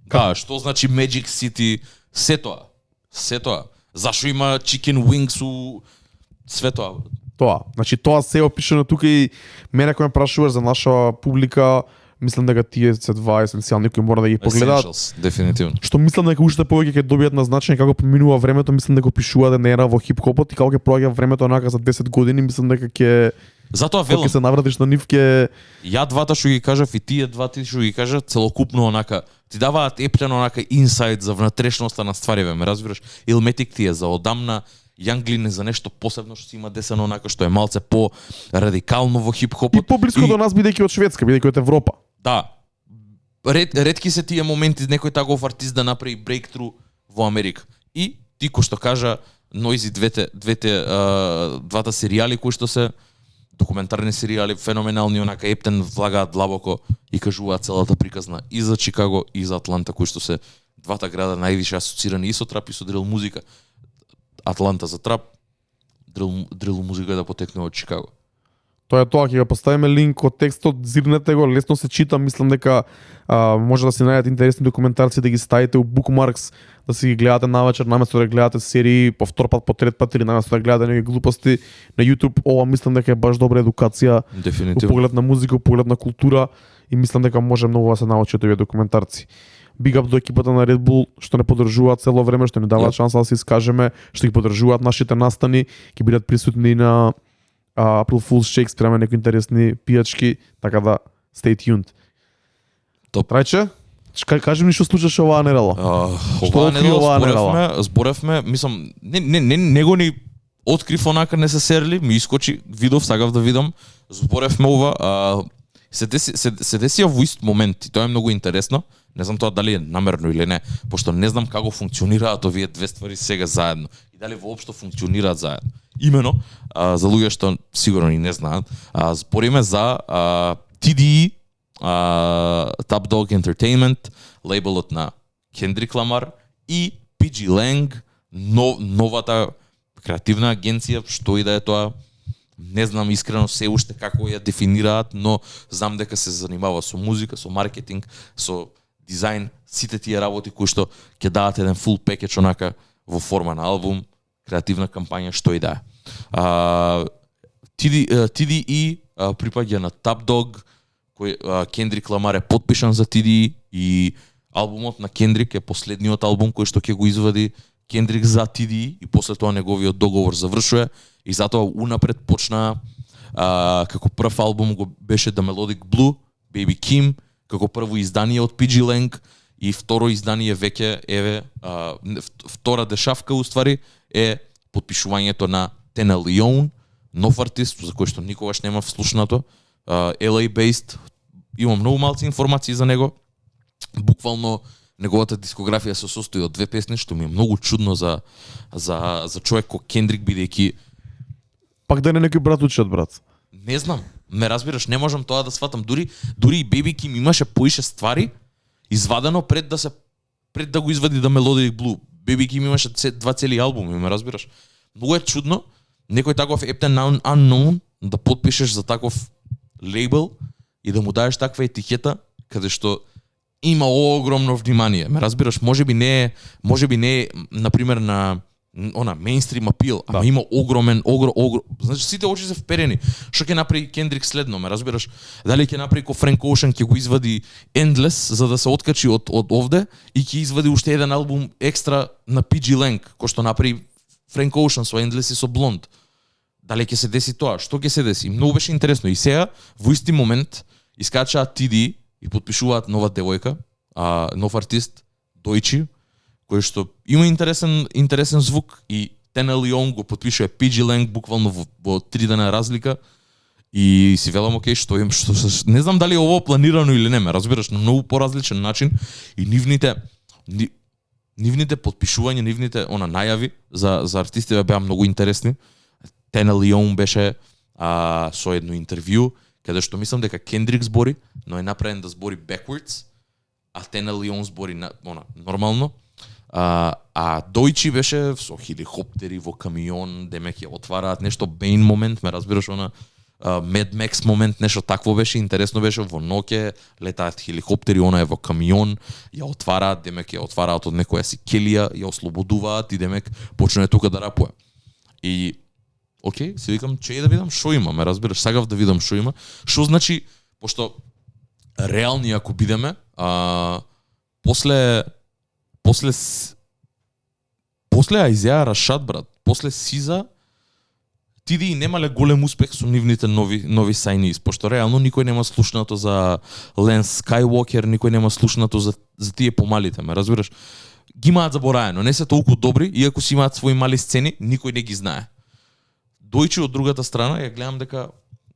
Да, што значи Magic City, се тоа. Зашо има chicken wings у све тоа? Значи тоа се опишано тука и мене кога ме прашуваш за наша публика, мислам дека тие се два есенцијални кои мора да ги погледаат. Essentials, дефинитивно. Што мислам дека уште повеќе ќе добијат на значење како поминува времето, мислам дека опишуваат една ера во хип-хопот и како ќе проаѓа времето онака за 10 години, мислам дека ќе Затоа кога велам, ќе се навратиш на нив ќе ја двата што ги кажав и тие двата што ги кажат, целокупно онака ти даваат ептено онака инсайт за внатрешноста на ствариве, ме разбираш? Илметик ти е за одамна, Јанглин е за нешто посебно што си има десено онака што е малце по радикално во и хип-хопот. поблиско до нас бидејќи од Шведска, бидејќи од Европа. Да. Ретки се тие моменти некој таков артист да направи брейктру во Америка. И ти кој што кажа Noisy двата серијали кои што се документарни серијали феноменални, онака ептен влагаат длабоко и кажуваат целата приказна и за Чикаго и за Атланта кои што се двата града највише асоцирани и со трап и со дрил музика. Атланта за трап, дрил музика да потекне од Чикаго. Тоа е тоа, ќе го поставиме линк од текстот, зирнете го, лесно се чита, мислам дека може да си најдете интересни документарци да ги ставите у bookmarks, да си ги гледате навечер, наместо да гледате серии по втор пат, по трет пат или наместо да гледате некои глупости на YouTube. Ова мислам дека е баш добра едукација, у Дефинитивно. поглед на музика, у поглед на култура и мислам дека може многу да се научи од овие документарци. Big up до екипата на Red Bull што не поддржуваат цело време, што не даваат шанса да се искажеме, што ги поддржуваат нашите настани, ќе бидат присутни на April Fool's Shake, спреме некои интересни пијачки, така да stay tuned. Топ. Трајче, кажи ми што случеше оваа недела. Што Оваа откри оваа недела зборевме, мислам, не го ни открив онака несесерли, ми искочи, видов, сакав да видам, зборевме ова, се десија во ист момент и тоа е многу интересно. Не знам тоа дали е намерно или не, пошто не знам како функционираат овие две ствари сега заедно и дали воопшто функционираат заедно. Имено, за луѓе што сигурно и не знаат, збориме за TDE, Top Dog Entertainment, лейбелот на Kendrick Lamar и PG Lang, новата креативна агенција, што и да е тоа. Не знам искрено се уште како ја дефинираат, но знам дека се занимава со музика, со маркетинг, со дизајн, сите тие работи кои што ќе дадат еден full package онака во форма на албум, креативна кампања, што и да е. TDE припаѓа на Top Dog, кој Kendrick Lamar е потпишан за TDE и албумот на Kendrick е последниот албум кој што ќе го извади Kendrick за TDE и после тоа неговиот договор завршува и затоа унапред почна како прв албум го беше The Melodic Blue, Baby Kim, како прво издание од PG Lang и второ издание веќе еве втора дешавка уствари е потпишувањето на Tena Leon, нов артист за кој што никогаш нема вслушнато, LA based, имам многу малци информации за него. Буквално неговата дискографија се состои од две песни, што ми е многу чудно за човек кој Kendrick, бидејќи Пак да не некој брат учат, брат. не знам, ме разбираш, не можам тоа да сватам. Дури и Baby Kim имаше поише ствари извадено пред да го извади The Melodic Blue. Baby Kim имаше два цели албуми, ме разбираш. Многу е чудно некој таков ептен unknown да потпишеш за таков лейбл и да му даеш таква етикета каде што има огромно внимание. Ме разбираш, можеби не е на пример на она мејнстрим апил, ама Да. има огромен значи сите очи се вперени. Што ќе направи Кендрик следно, ме разбираш? Дали ќе направи ко Френк Оушен, ќе го извади Endless за да се откачи од овде и ќе извади уште еден албум екстра на PG Lang, кој што направи Френк Оушен со Endless и со Blonde. Дали ќе се деси тоа? Што ќе се деси? Многу беше интересно и сега во исти момент искачаат TD и потпишуваат нова девојка, нов артист, Дојчи, кој што има интересен звук и Тена Лион го потпишува PG Lang буквално во 3 дена разлика и си велам окей, што не знам дали е ово планирано или не, ме разбираш, на многу поразличен начин и нивните потпишувања, нивните најави за артистите беа многу интересни. Тена Лион беше со едно интервју каде што мислам дека Кендрик збори, но е направен да збори backwards, а Тена Лион збори нормално. Дојчи беше со хеликоптери во камион, демек ја отвараат нешто Бейн момент, ме разбираш, Mad Max момент, нешто такво беше, интересно беше, во ноќе летаат хеликоптери, она е во камион, ја отвараат, демек ја отвараат од некоја си келија, ја ослободуваат и демек почне тука да рапува. И окей, си викам, че да видам што има, ме разбираш, сагав да видам што има. Што значи, пошто реални ако бидеме, после Айзеа Рашад, брат, после Сиза, TD немале голем успех со нивните нови сајни, пошто реално никој нема слушнато за Ленс Скайуокер, никој нема слушнато за тие помалите, ме разбираш. Ги имаат забораено, не се толку добри, иако си имаат своји мали сцени, никој не ги знае. Дојчи од другата страна, ја гледам дека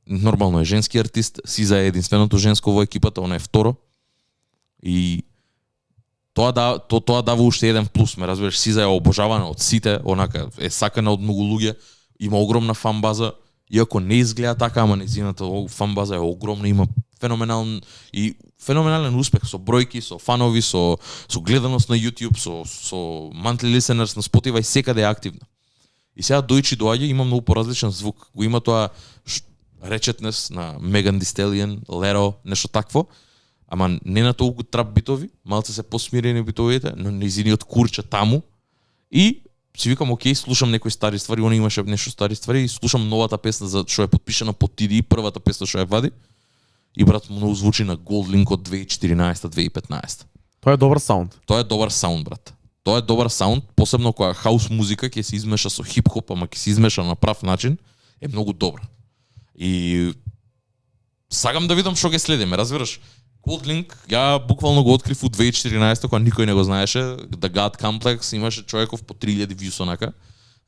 нормално е женски артист, Сиза е единственото женско во екипата, она е второ. И тоа дава уште еден плюс, ме разбираш, Сиза е обожавана од сите, онака е сакана од многу луѓе, има огромна фан база, иако не изгледа така, ама нејзината фан база е огромна, има феноменален успех со бројки, со фанови, со гледаност на YouTube, со monthly listeners на Spotify, секаде е активна. И сега Дојчи доаѓа, има многу поразличен звук. Го има тоа речетнес на Меган Ди Стелијан, Леро, нешто такво, ама не на толку трап битови, малце се посмирени битовите, но нејзиниот курча таму. И си викам, окей, слушам некои стари ствари, он имаше нешто стари ствари и слушам новата песна за што е потпишана под TD, првата песна што ја вади. И брат, многу звучи на Gold Link од 2014-2015. Тоа е добар саунд. Тоа е добар саунд, брат. Тоа е добар саунд, посебно кога хаус музика ќе се измеша со хип-хоп, ама ќе се измеша на прав начин, е многу добра. И сагам да видам што ќе следи, ме разбираш? Gold Link, ја буквално го открив у 2014 кога никој не го знаеше, The God Complex, имаше човеков по 3000 views онака.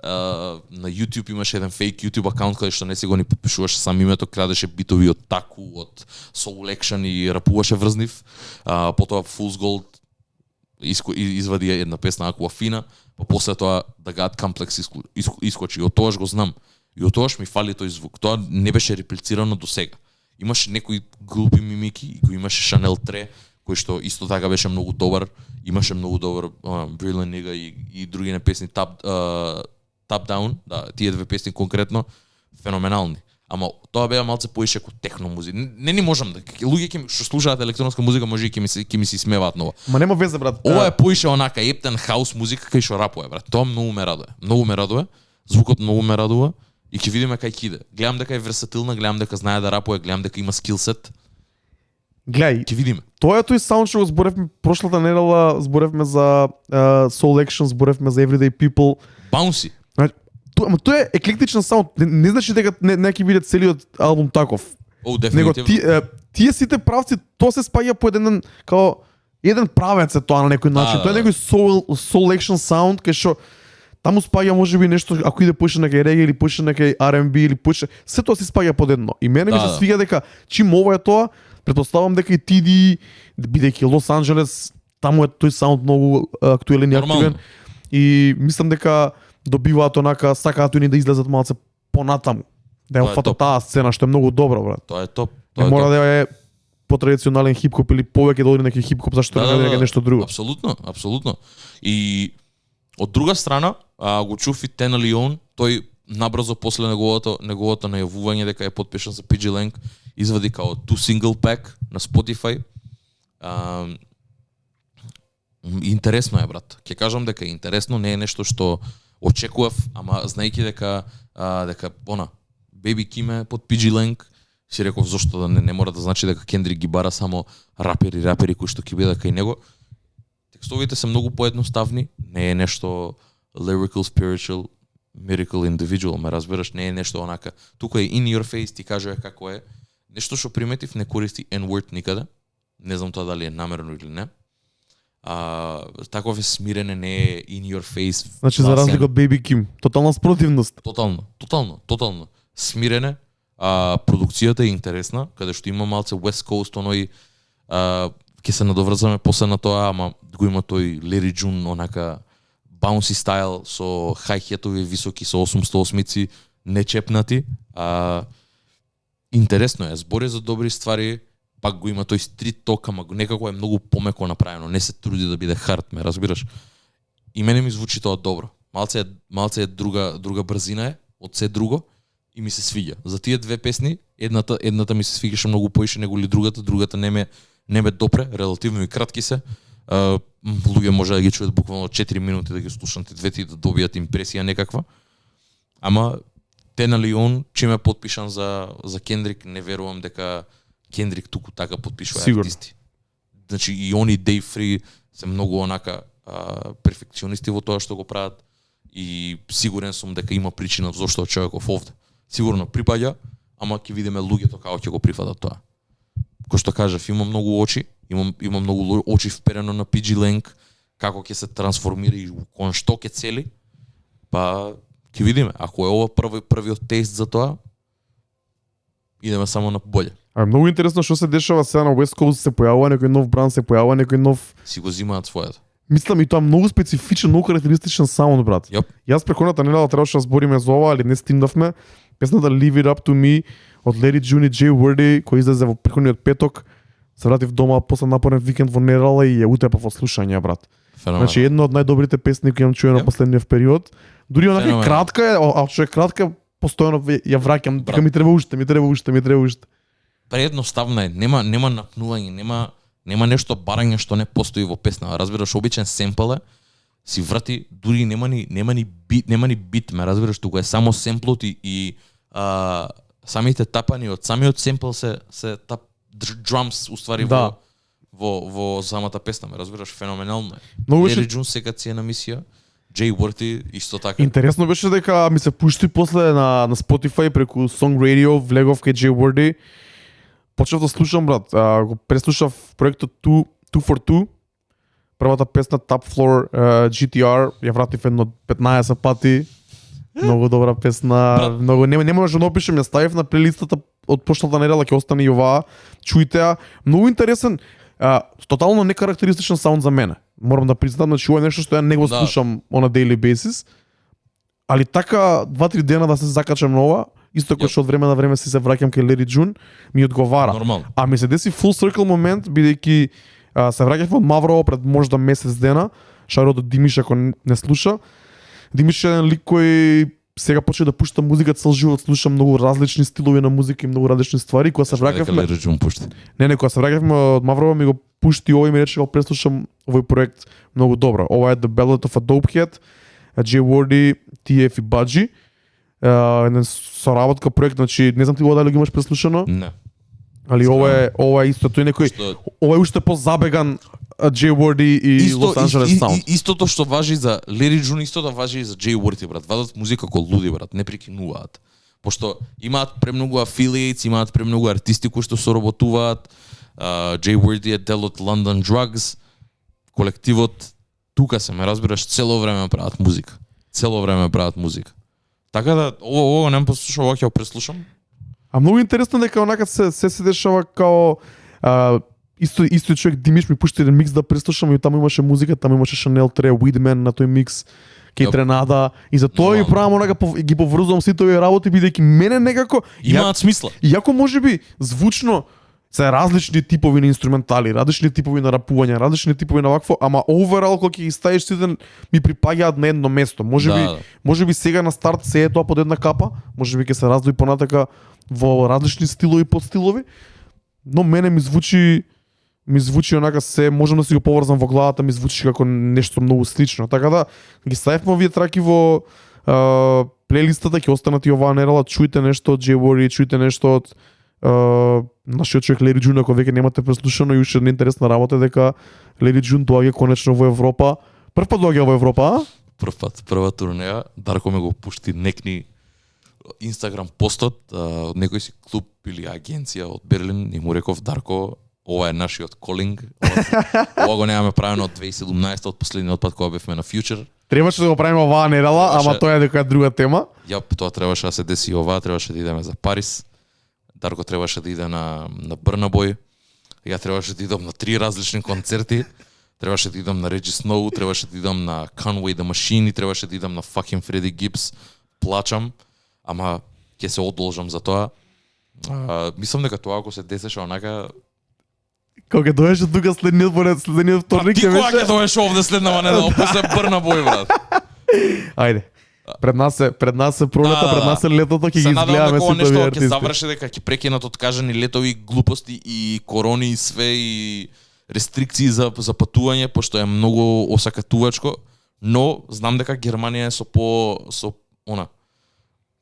На YouTube имаше еден фейк YouTube акаунт каде што не си го ни подпишуваше сам името, крадеше битови од Таку, од Soul Action и рапуваше врз нив. Потоа Fool's Gold извади една песна Aquafina, па после тоа The God Complex искочи. Од тогаш го знам. И од тогаш ми фали тој звук. Тоа не беше реплицирано до сега. Имаше некои глупи мимики, го имаше Chanel 3, кој што исто така беше многу добар. Имаше многу добар Brilliant Nigga и други песни Top Down, да, тие две песни конкретно феноменални. Ама тоа беа малце поише како техно музика. Не ни можам да луѓе што слушаат електронска музика може и ќе ми се смеваат нова. Ма нема везе, брат. Ова е поише онака ептен хаус музика кај што рапува, брат. Тоа многу ме радува. Многу ме радува. Звукот многу ме радува и ќе видиме кај ќе иде. Гледам дека е версатилна, гледам дека знае да рапува, гледам дека има скилсет. Гледај, Ќе видиме. тоа е тој саунд што го зборевме прошлата недела, зборевме за Soul Action, зборевме за Everyday People. Bouncy. Ама тоа е еклектичен саунд. Не значи дека не ќе биде целиот албум таков. Него Дефинитивно. тие сите правци, тоа се спаѓа по еден правец е тоа на некој начин. Тоа е некој soul action sound кај што таму спаѓа можеби нешто ако иде поише на кај реге или поише на кај R&B или поише, се тоа се спаѓа под едно. И мене ми се свига дека чим ова е тоа, претпоставам дека и TD, бидејќи Лос Анџелес, таму е тој саунд многу актуелен и активен. И мислам дека добиваат онака, сакаат они да излезат малце понатаму. Да ја фата таа сцена што е многу добра, брат. Тоа е топ. Не мора да е потрадиционален хип-хоп или повеќе да оди на хип-хоп, зашто не е нешто друго. Апсолутно, апсолутно. И од друга страна, го чув и Тена Лион, тој набрзо после неговото најавување дека е потпишан за PG Lang, извади као 2 single pack на Spotify. Интересно е, брат. Ќе кажам дека е интересно, не е нешто што очекував, ама знаејќи дека дека Baby Kim е под PG Lang, си реков зошто да не мора да значи дека Кендрик ги бара само рапери кои што ќе бидат кај него. Текстовите се многу поедноставни, не е нешто lyrical, spiritual, miracle, individual, ме разбираш, не е нешто онака. Тука е in your face, ти кажува како е. Нешто што приметив, не користи N-word никаде. Не знам тоа дали е намерено или не. Таков е смирене, не е in your face. Значи за разлика од Baby Kim, тотална спротивност. Тотално. Смирене. Продукцијата е интересна, каде што има малце West Coast, оној ќе се надоврзаме после на тоа, ама го има тој Larry June, онака bouncy стайл со хай-хетови високи со 808-ци нечепнати. Интересно е, збори за добри ствари, пак го има тој стрит ток, ама некако е многу помеко направено, не се труди да биде хард, ме разбираш. И мене ми звучи тоа добро. Малце е друга брзина е од се друго и ми се свиѓа. За тие две песни, едната ми се свиѓаше многу поише него ли другата не ме допре, релативно и кратки се. Луѓе може да ги чуят буквално 4 минути да ги слушат двете и да добијат импресија некаква. Ама Тена Леон, чим е подпишан за Кендрик, не верувам дека Кендрик туку така подпишува артисти. Значи и они Day Free се многу онака перфекционисти во тоа што го прават и сигурен сум дека има причина зошто човеков овде. Сигурно припаѓа, ама ќе видиме луѓето како ќе го прифатат тоа. Кој што кажав, има многу очи, има многу очи вперено на PG Lang, како ќе се трансформира и кон што ќе цели. Па ќе видиме, ако е ова првиот тест за тоа, идеме само на боле. Многу интересно што се дешава сега на West Coast, се појавува некој нов бранд, се појавува некој нов... Си го зимаат својата. Мислам и тоа многу специфичен, многу карактеристичен саунд, брат. Yep. Јас преходната недела требаше да збориме за ова, али не стигнавме. Песната Leave It Up To Me од Larry June и Jay Wordy, кој излезе во преходниот петок, се вратив дома после напорен викенд во недела и ја утепав во слушање, брат. Феномен. Значи една од најдобрите песни кои имам чуено последниот период. Дури онака кратка е, а што е кратка, постојано ја враќам, дека ми треба уште. Преедноставна е, нема напнување, нема нешто барање што не постои во песна. Разбираш, обичен семпл е, си врати, дури нема ни бит, ме разбираш, тука е само семплот и самите тапани од самиот семпл се тап drums уствари во самата песна, ме разбираш, феноменално е. Larry June сега си е на мисија, Jay Wordy исто така. Интересно беше дека ми се пушти после на Spotify преку Song Radio, влегов кај Jay Wordy. Почнав да слушам, брат. Го преслушав проектот 2 for 2. Првата песна Top Floor GTR, ја вратив едно 15 пати. Многу добра песна. Брат. Многу не можам да опишам, ја ставив на плейлистата од прошлата недела, ќе остане и оваа. Чујте ја. Многу интересен, тотално некарактеристичен саунд за мене. Морам да признам, значи ова е нешто што ја не го слушам on a daily basis. Али така 2-3 дена да се закачам на ова, исто како што од време на време се враќам кај Larry June, ми одговара. Нормално. А ми се деси full circle момент, бидејќи се враќав од Маврово пред можда месец дена, шарот од Димиш ако не слуша. Димиш е еден лик кој сега почне да пушта музика цел живот, слуша многу различни стилови на музика и многу различни ствари. Кога се враќавме, кога се враќавме од Маврово ми го пушти овој и ми рече го преслушам овој проект многу добро. Ова е The Ballad of a Dopehead, Jay Wordy, TF и Budgie. Еден соработка проект, значи не знам ти го дали го имаш преслушано? Не. Али ова е исто, тој некој ова е уште позабеган Jay Wordy и Los Angeles Sound. Истото што важи за Larry June, истото важи и за Jay Wordy, брат. Вадат музика како луди, брат, не прекинуваат. Пошто имаат премногу affiliates, имаат премногу артисти кои што соработуваат. Jay Wordy е дел од London Drugs. Колективот тука се, ме разбираш, цело време прават музика. Така да, ово не послушав, ово ќе го преслушам. А многу интересно дека онака се дешава као исто човек Димиш ми пушти еден микс да преслушам и таму имаше музика, таму имаше Chanel Tre, Weedman на тој микс, Кеј Тренада и за тоа ги правам онака ги поврзувам сите овие работи бидејќи мене некако имаат смисла. Иако можеби звучно се различни типови на инструментали, различни типови на рапување, различни типови на вакво, ама overall кога ќе ги ставиш сите ми припаѓаат на едно место. Можеби сега на старт се е тоа под една капа, можеби ќе се раздвои понатака во различни стилови, подстилови, но мене ми звучи ми звучи онака се, можам да си го поврзам во главата, ми звучи како нешто многу слично. Така да ги ставивме овие траки во плейлистата, ќе останат и оваа недела, чујте нешто од J-Worry, чујте нешто од нашиот човек Лери Джун, ако веќе немате преслушано, и уште една интересна работа е дека Лери Джун доаѓа конечно во Европа. Прв пат доаѓа во Европа, а? Прв пат, прва турнеја, Дарко ме го пушти некни Инстаграм постот од некој си клуб или агенција од Берлин и му реков Дарко, ова е нашиот колинг. Ова го немаме правено од 2017 од последниот пат кога бевме на Future. Требаше да го правиме оваа недела, ама тоа е дека е друга тема. Јап, тоа требаше да се деси ова, требаше да идеме за Париз. Дарко требаше да иде на Брнабој. Ја требаше да идам на 3 различни концерти. Требаше да идам на Реджи Сноу, требаше да идам на Conway the Machine, требаше да идам на fucking Фреди Гибс. Плачам, ама ќе се одолжам за тоа. Мислам дека тоа ако се десеше онака... Кога ќе доеше тука следниот вторник Ти кога ќе доеш овде следнава недела после Брнабој, брат? Ајде. Пред нас се пролета, пред нас е летото, ќе ги изгледаме сите овие артисти. Ќе заврши дека ќе прекинат откажани летови глупости и корони и све и рестрикции за патување, пошто е многу осакатувачко, но знам дека Германија е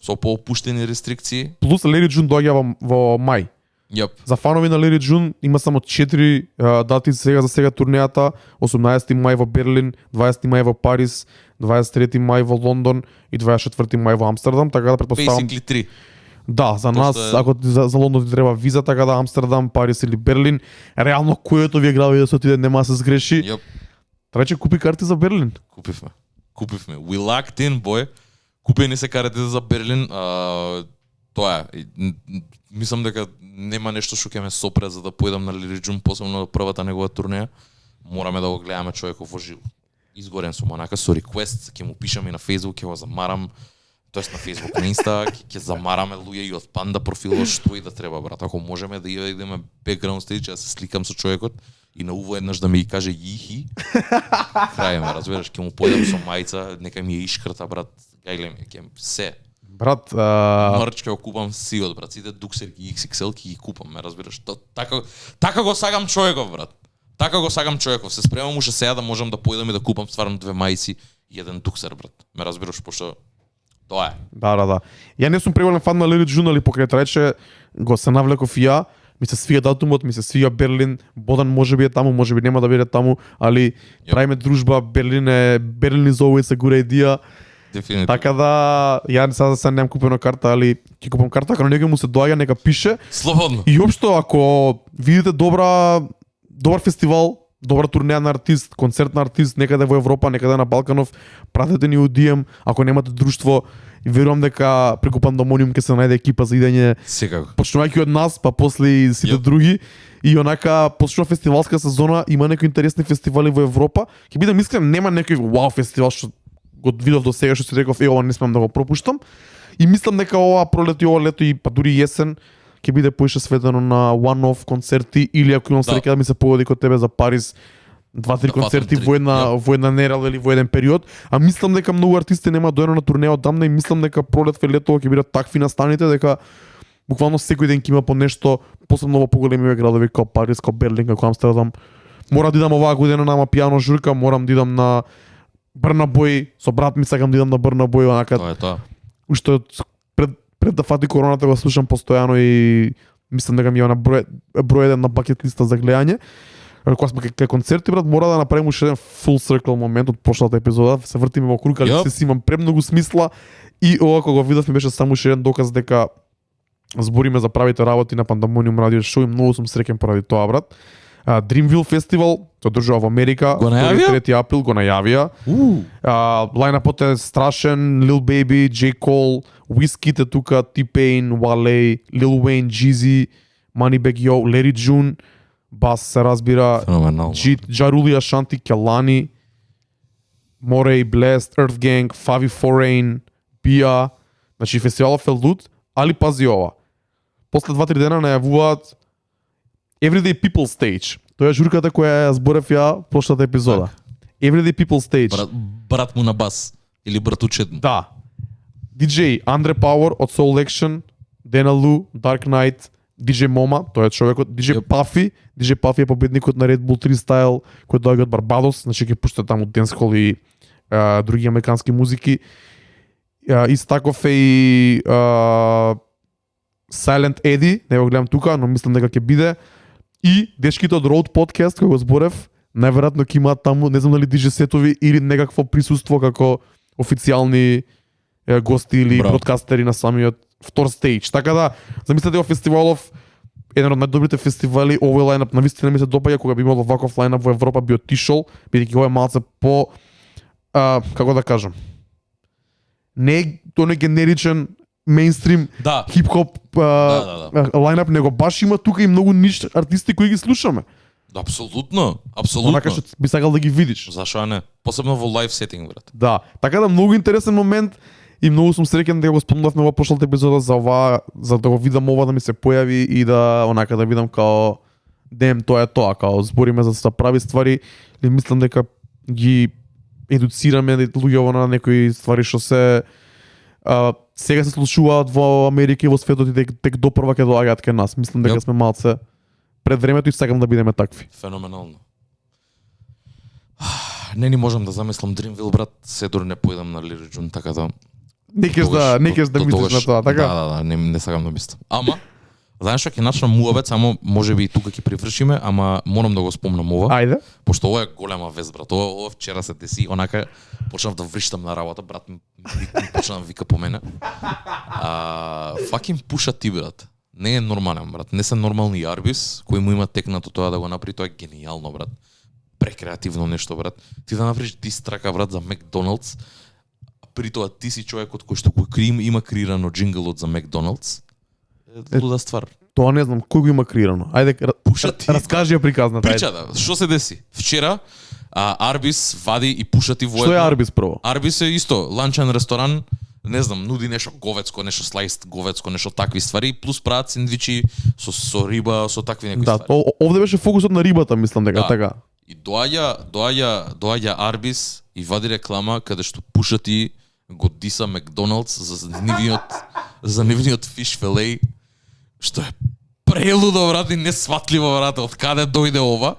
со поопуштени рестрикции. Плюс Лери Джун доаѓа во мај. Јап. За фанови на Лери Джун има само 4 дати за сега турнејата. 18 мај во Берлин, 20 мај во Париз, 23 мај во Лондон и 24 мај во Амстердам, така да претпоставам. Basically 3. Да, за нас, ако за Лондон ти треба виза, така да Амстердам, Париз или Берлин, реално којото вие градови да се отиде нема да се сгреши. Јап. Траче купи карти за Берлин. Купивме. We locked in, boy. Купени се карти за Берлин. Тоа е. Мислам дека нема нешто што ќе ме сопре за да појдам на Лери Джун, посебно на првата негова турнеја. Мораме да го гледаме човеков во живо. Изгорен сум онака со реквест, ќе му пишам и на Facebook, ќе го замарам, тоест на Facebook, на Инста, ќе замараме луѓе и од Панда профилот, што и да треба, брат. Ако можеме да идеме background stage, да се сликам со човекот и на уво еднаш да ми каже јихи. Крај ме, разбираш, ќе му појдам со мајца, нека ми ја ишкрта, брат. Гајле ми, ќе се. Брат, Мрч ќе го купам сиот, брат. Сите дуксерки XXL ќе ги купам, ме разбираш. Така го сагам човеков, брат. Така го сагам човеков. Се спремам уште сега да можам да појдам и да купам стварно 2 мајци и еден дуксер, брат. Ме разбираш, пошто тоа е. Да. Ја не сум преголем фан на Лери Джун, али покрај трајче го се навлеков и ја. Ми се свија датумот, ми се свија Берлин. Бодан можеби е таму, можеби нема да биде таму, али правиме дружба. Берлин is always a good idea. Дефинитивно. Така да, ја сега немам купено карта, али ќе купам карта, ако некој му се доаѓа, нека пише. Слободно. И општо, ако видите добар фестивал, добра турнеја на артист, концерт на артист, некаде во Европа, некаде на Балканов, пратете ни у DM, ако немате друштво, и верувам дека преку Пандамониум ќе се најде екипа за идење. Секако. Почнувајќи од нас, па после и сите други. И онака почнува фестивалска сезона, има некои интересни фестивали во Европа. Ќе бидам искрен, нема некој вау фестивал што го видов до сега, што си реков, ова не смеам да го пропуштам. И мислам дека ова пролет и ова лето и па дури јесен ќе биде поише сведено на one-off концерти, или ако имам среќа да ми се погоди кod тебе за Париз 2-3 концерти во една недела или во еден период. А мислам дека многу артисти нема дојдено на турнеја одамна и мислам дека пролет и лето ќе бидат такви настаните дека буквално секој ден ќе има по нешто, посебно во поголеми градови како Париз, како Берлин, како Амстердам. Мора да идам оваа година на пијано журка, морам да идам на Брнабој, со брат ми сакам да идам на Брнабој, онака. Тоа е тоа. Уште пред да фати короната го слушам постојано и мислам дека ми е на број еден на бакет листа за гледање. Кога сме кај концерти, брат, мора да направиме уште еден full circle момент од прошлата епизода, се вртиме во круг, али се имам премногу смисла и ова кога го видов ми беше само уште еден доказ дека збориме за правите работи на Пандамониум радио шоу и многу сум среќен поради тоа, брат. Dreamville фестивал, се одржува во Америка, 3 април го најавија. Лајнапот е страшен, Lil Baby, J. Cole, Wizkid е тука, T-Pain, Wale, Lil Wayne, Jeezy, Moneybagg Yo, Larry June, Бас се разбира, Джарули Ашанти, Келани, Morey, Blast, Earth Gang, Favi Foreign, Bia. Значи фестивалов е луд, али пази ова. После 2-3 дена најавуваат Everyday People Stage. Тоа е журката која ја зборев ја прошлата епизода. Everyday People Stage. Брат му на бас или братучет. Да. DJ Andre Power од Soul Action, Dena Lu, Dark Knight, DJ Мома, тој е човекот, DJ Puffy, DJ Puffy е победникот на Red Bull 3 Style, кој доаѓа од Барбадос, значи ќе пушта таму денсхол и други американски музики. Истаков е и Silent Eddie, не го гледам тука, но мислам дека ќе биде. И дечките од Road Podcast кој го зборев, најверојатно ќе имаат таму, не знам дали DJ сетови или некакво присуство како официјални гости или бродкастери на самиот втор стејдж. Така да, замислете го фестивалов, еден од најдобрите фестивали, овој лајнап навистина ми се допаѓа, кога би имало ваков лајнап во Европа би отишол, бидејќи ова е малце по како да кажам, не е тоа не генеричен мејнстрим хип-хоп лајнап, него баш има тука и многу ниш артисти кои ги слушаме. Апсолутно, апсолутно. Онака што би сакал да ги видиш. Зашо не? Посебно во лайв сетинг, брат. Да, така да многу интересен момент и многу сум среќен дека го спомнавме во прошлата епизода за ова, за да го видам ова да ми се појави и да онака да видам као дем тоа е тоа, као збориме за да прави ствари, и мислам дека ги едуцираме луѓето на некои ствари што се сега се случуваат во Америка и во светот и тек допрва ќе доаѓаат кај нас. Мислам дека сме малце пред времето и сакам да бидеме такви. Феноменално. Не ни можам да замислам Dreamville, брат, се дори не појдам на Лири Джун, така да... Не кеш да мислиш на тоа, така? Да, не сакам да мислам. Ама, знаеш што ќе начнам муабет, само можеби и тука ќе привршиме, ама морам да го спомнам ова. Ајде. Пошто ова е голема вест, брат. Ова вчера се деси, онака почнав да вриштам на работа, брат ми почна да вика по мене. Fucking пуша ти, брат. Не е нормален, брат. Не се нормални Арбис, кои му има текнато тоа да го направи, тоа е гениално, брат. Прекреативно нешто, брат. Ти да направиш дистрака, брат, за Макдоналдс, а при тоа ти си човекот кој што го има креирано джинглот за Макдоналдс. Луда ствар. Тоа не знам кој го има креирано. Ајде раскажи ја приказната. Причата, што се деси? Вчера Арбис вади и пуша ти во едно. Што е Арбис прво? Арбис е исто ланчен ресторан, не знам, нуди нешто говецко, нешто слайст говецко, нешто такви ствари, плюс прават сендвичи со риба, со такви некои ствари. Да, овде беше фокусот на рибата, мислам дека така. И доаѓа Арбис и вади реклама каде што пуша ти го диса Макдоналдс за нивниот фиш филей, што е прелудо, брат, и несватливо, брат, од каде дојде ова.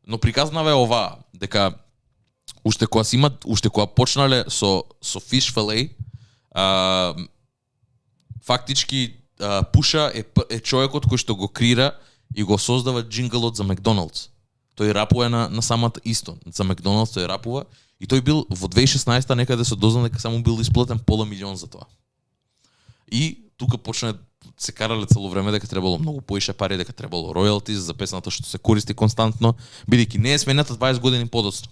Но приказнава е ова, дека уште кога почнале со фиш филей, фактички Пуша е човекот кој што го креира и го создава джинглот за Макдоналдс. Тој рапува на самата исто. За Макдоналдс тој рапува и тој бил во 2016 некаде се дознал дека само бил исплатен $500,000 за тоа. И тука почна се карале цело време дека требало многу поише пари, дека требало роялтиз за песната што се користи константно, бидејќи не е смената 20 години подоцна.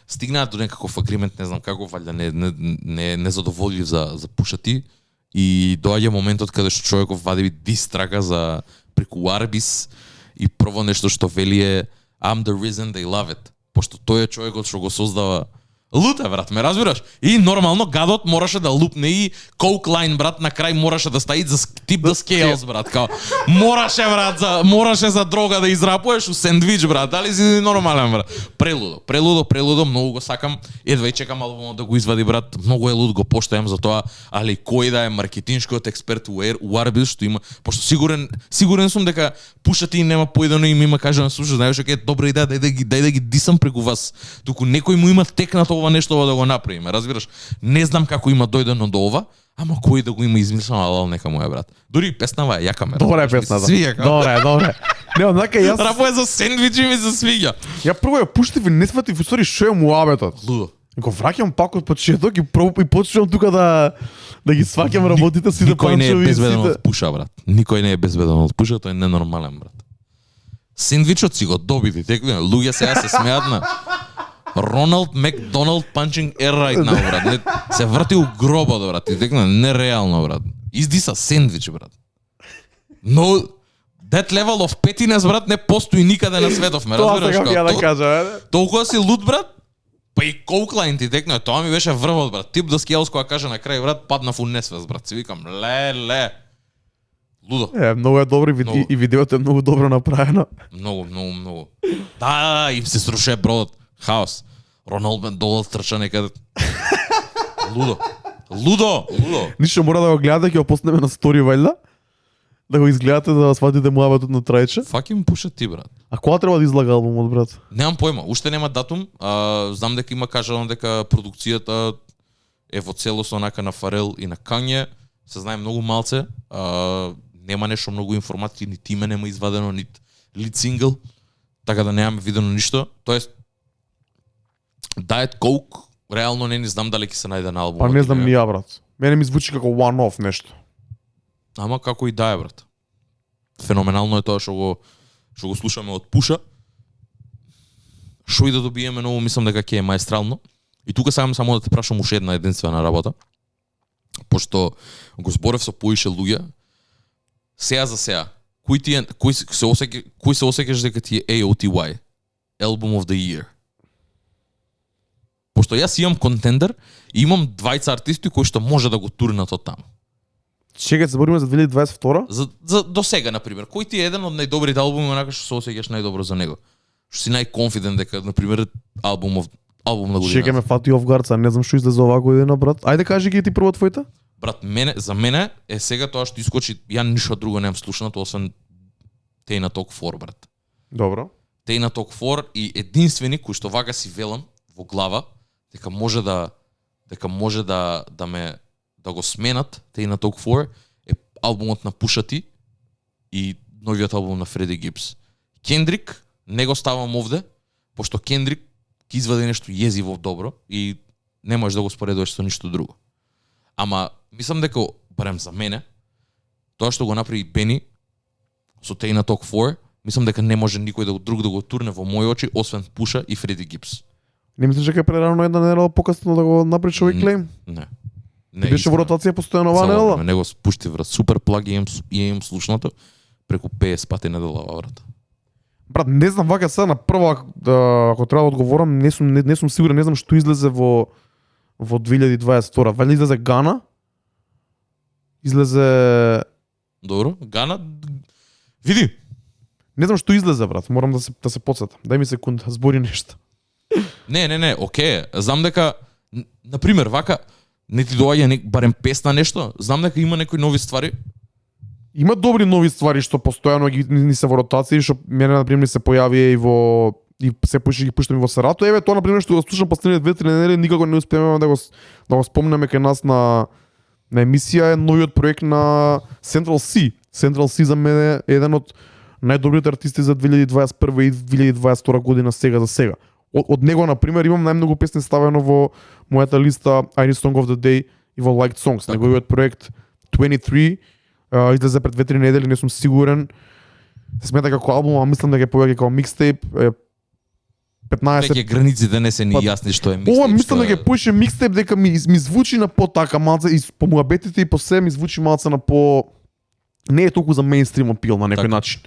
Стигнаат до некаков агримент, не знам како, валјда не задоволив за Пуша Ти и доаѓа моментот каде што човеков вади дистрака за преку Арбис и прво нешто што вели е I'm the reason they love it, пошто тој е човекот што го создава. Лута, брат, ме разбираш? И нормално гадот мораше да лупне и Coke Line, брат, на крај мораше да стаи за тип да scales, брат, као мораше, брат, мораше за дрога да израпуваш у сендвич, брат, дали си нормален, брат? Прелудо, многу го сакам, едва и чекам албумот да го извади, брат, многу е луд, го поштајам за тоа, али кој да е маркетиншкиот експерт у Арбис што има, пошто сигурен сум дека Пуша Ти нема поедено и ми има каже на слуша, знаеш дека е добра идеја, дај да ги дисам преку вас, туку некој му има текнато ова нешто да го направиме, разбираш? Не знам како има дојдено до ова, ама кој да го има измислено, алал нека му е, брат. Дури песнава е јака, ме. Добра е песната. Добре. Не, однака јас рапува за сендвичи ми се свиѓа. Ја прво ја пуштив и не сватив устори што е муабетот. Лудо. Го враќам пак од почеток и почнувам тука да ги сваќам работите си, да Никој не е безбеден од Пуша, брат. Никој не е безбеден од Пуша, тој е ненормален, брат. Сендвичот си го добити, теклиме, луѓе сега се смеат на Роналд Макдоналд punching air right now, брат. Се врти у гробот, брат. И текна нереално, брат. Издиса сендвич, брат. Но that level of pettiness, брат, не постои никаде на светов, ме разбираш? Тоа сега да кажа, толкова си луд, брат. Па и Coke Line ти текна, тоа ми беше врвот, брат. Тип да скелс кога кажа на крај, брат, паднав у несвест, брат. Си викам, ле. Лудо. Многу е добро и видеото е многу добро направено. Многу. Да, им се сруши бродот. Хаос. Роналд Макдоналд трча некаде. Лудо. Ништо мора да го гледате, ќе го поснеме на стори вајда. Да го изгледате да сватите муабетот на Трајче. Факи ми пушат ти, брат. А кога треба да излага албумот, брат? Немам појма, уште нема датум. Знам дека има кажано дека продукцијата е во целост онака на Фарел и на Кање. Се знае многу малце. Нема нешто многу информации, нити име нема извадено, нити лид сингл. Така да немаме видено ништо. Тоест, Diet Coke, реално не знам дали ќе се најде на албумот. Па не знам ни ја, брат. Мене ми звучи како one-off нешто. Ама како и да е, брат. Феноменално е тоа што го слушаме од Пуша. Што и да добиеме ново, мислам дека ќе е маестрално. И тука сакам само да те прашам уште една единствена работа. Пошто го зборев со поише луѓе, сега за сега, кој се осеќаш дека ти е AOTY, Album of the Year? Пошто јас имам контендер и имам двајца артисти кои што може да го турнат од таму. Чекај, се бориме за 2022? За до сега, например, кој ти е еден од најдобрите албуми онака што се осеќаш најдобро за него? Што си најконфидент дека, например, албум на годината? Чекај ме фати оф гарца, не знам што излезе оваа година, брат. Ајде кажи ги ти прво твоите. Брат, за мене е сега тоа што искочи, ја ништо друго немам слушнато освен Тейна Ток 4, брат. Добро. Тейна Ток 4 и единствени кој што вака си велам во глава дека може да го сменат Тейна Ток 4 е албумот на Pusha T и новиот албум на Фреди Гибс. Кендрик не го ставам овде, пошто Кендрик ќе извади нешто језиво добро и не можеш да го споредуваш со ништо друго. Ама мислам дека, барем за мене, тоа што го направи Бени со Тейна Ток 4, мислам дека не може никој друг да го турне во мои очи, освен Пуша и Фреди Гибс. Не мислиш дека е прерано една недела покасно да го направиш овој клейм? Не. Ти беше во ротација постојано оваа недела? Не го спушти, врат. Супер плаг имам слушнато преку 50 пати неделава, врат. Брат, не знам вака сега на прво, ако треба да одговорам, не сум сигурен, не знам што излезе во 2022. Вали излезе Гана? Излезе... Добро, Гана... Види! Не знам што излезе, брат, морам да се подсетам. Дај ми секунда, збори нешто. Не, окей. Знам дека, например, вака, не ти доаѓа барем песна нешто, знам дека има некои нови ствари. Има добри нови ствари што постојано ни се во ротација, што мене на пример се појави и се поише ги пуштам и во Сарато. Еве тоа на пример што го слушам последните 2-3 недели, никако не успееме да го спомнеме кај нас на емисија, е новиот проект на Central C. Central C за мене е еден од најдобрите артисти за 2021 и 2022 година сега за сега. Од него на пример имам најмногу песни ставено во мојата листа I Need Song of the Day и во Liked Songs. Така. Неговиот проект 23 излезе пред 2-3 недели, не сум сигурен. Се смета како албум, а мислам дека е повеќе како микстейп. 15 Веќе границите не се ни јасни што е микстейп. Ова мислам дека поише микстейп, дека ми звучи на по-така малце и по муабетите и по се ми звучи малце на по... Не е толку за мејнстрим апил на некој така начин.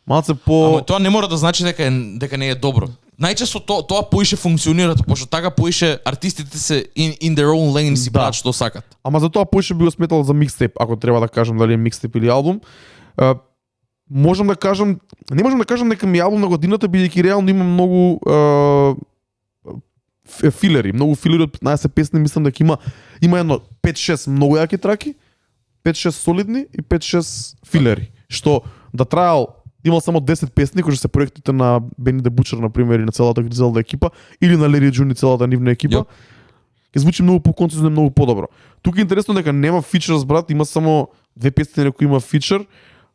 Малце по... Ама тоа не мора да значи дека не е добро. Најчесто тоа поише функционира, пошто така поише артистите се in their own lane си прават што сакат. Ама за тоа поише би го сметал за микстейп, ако треба да кажам дали е микстейп или албум. Можам да кажам, не можам да кажам дека ми е албум на годината, бидејќи реално има многу филери, многу филери од 15 песни, мислам дека има едно 5-6 многу јаки траки, 5-6 солидни и 5-6 филери, што да траел имал само 10 песни кои се проектите на Бени де Бучер на пример и на целата Гризелда екипа или на Лери Джун и целата нивна екипа. Ќе звучи многу поконцизно и многу подобро. Тука е интересно дека нема фичерс, брат, има само 2 песни на кои има фичер,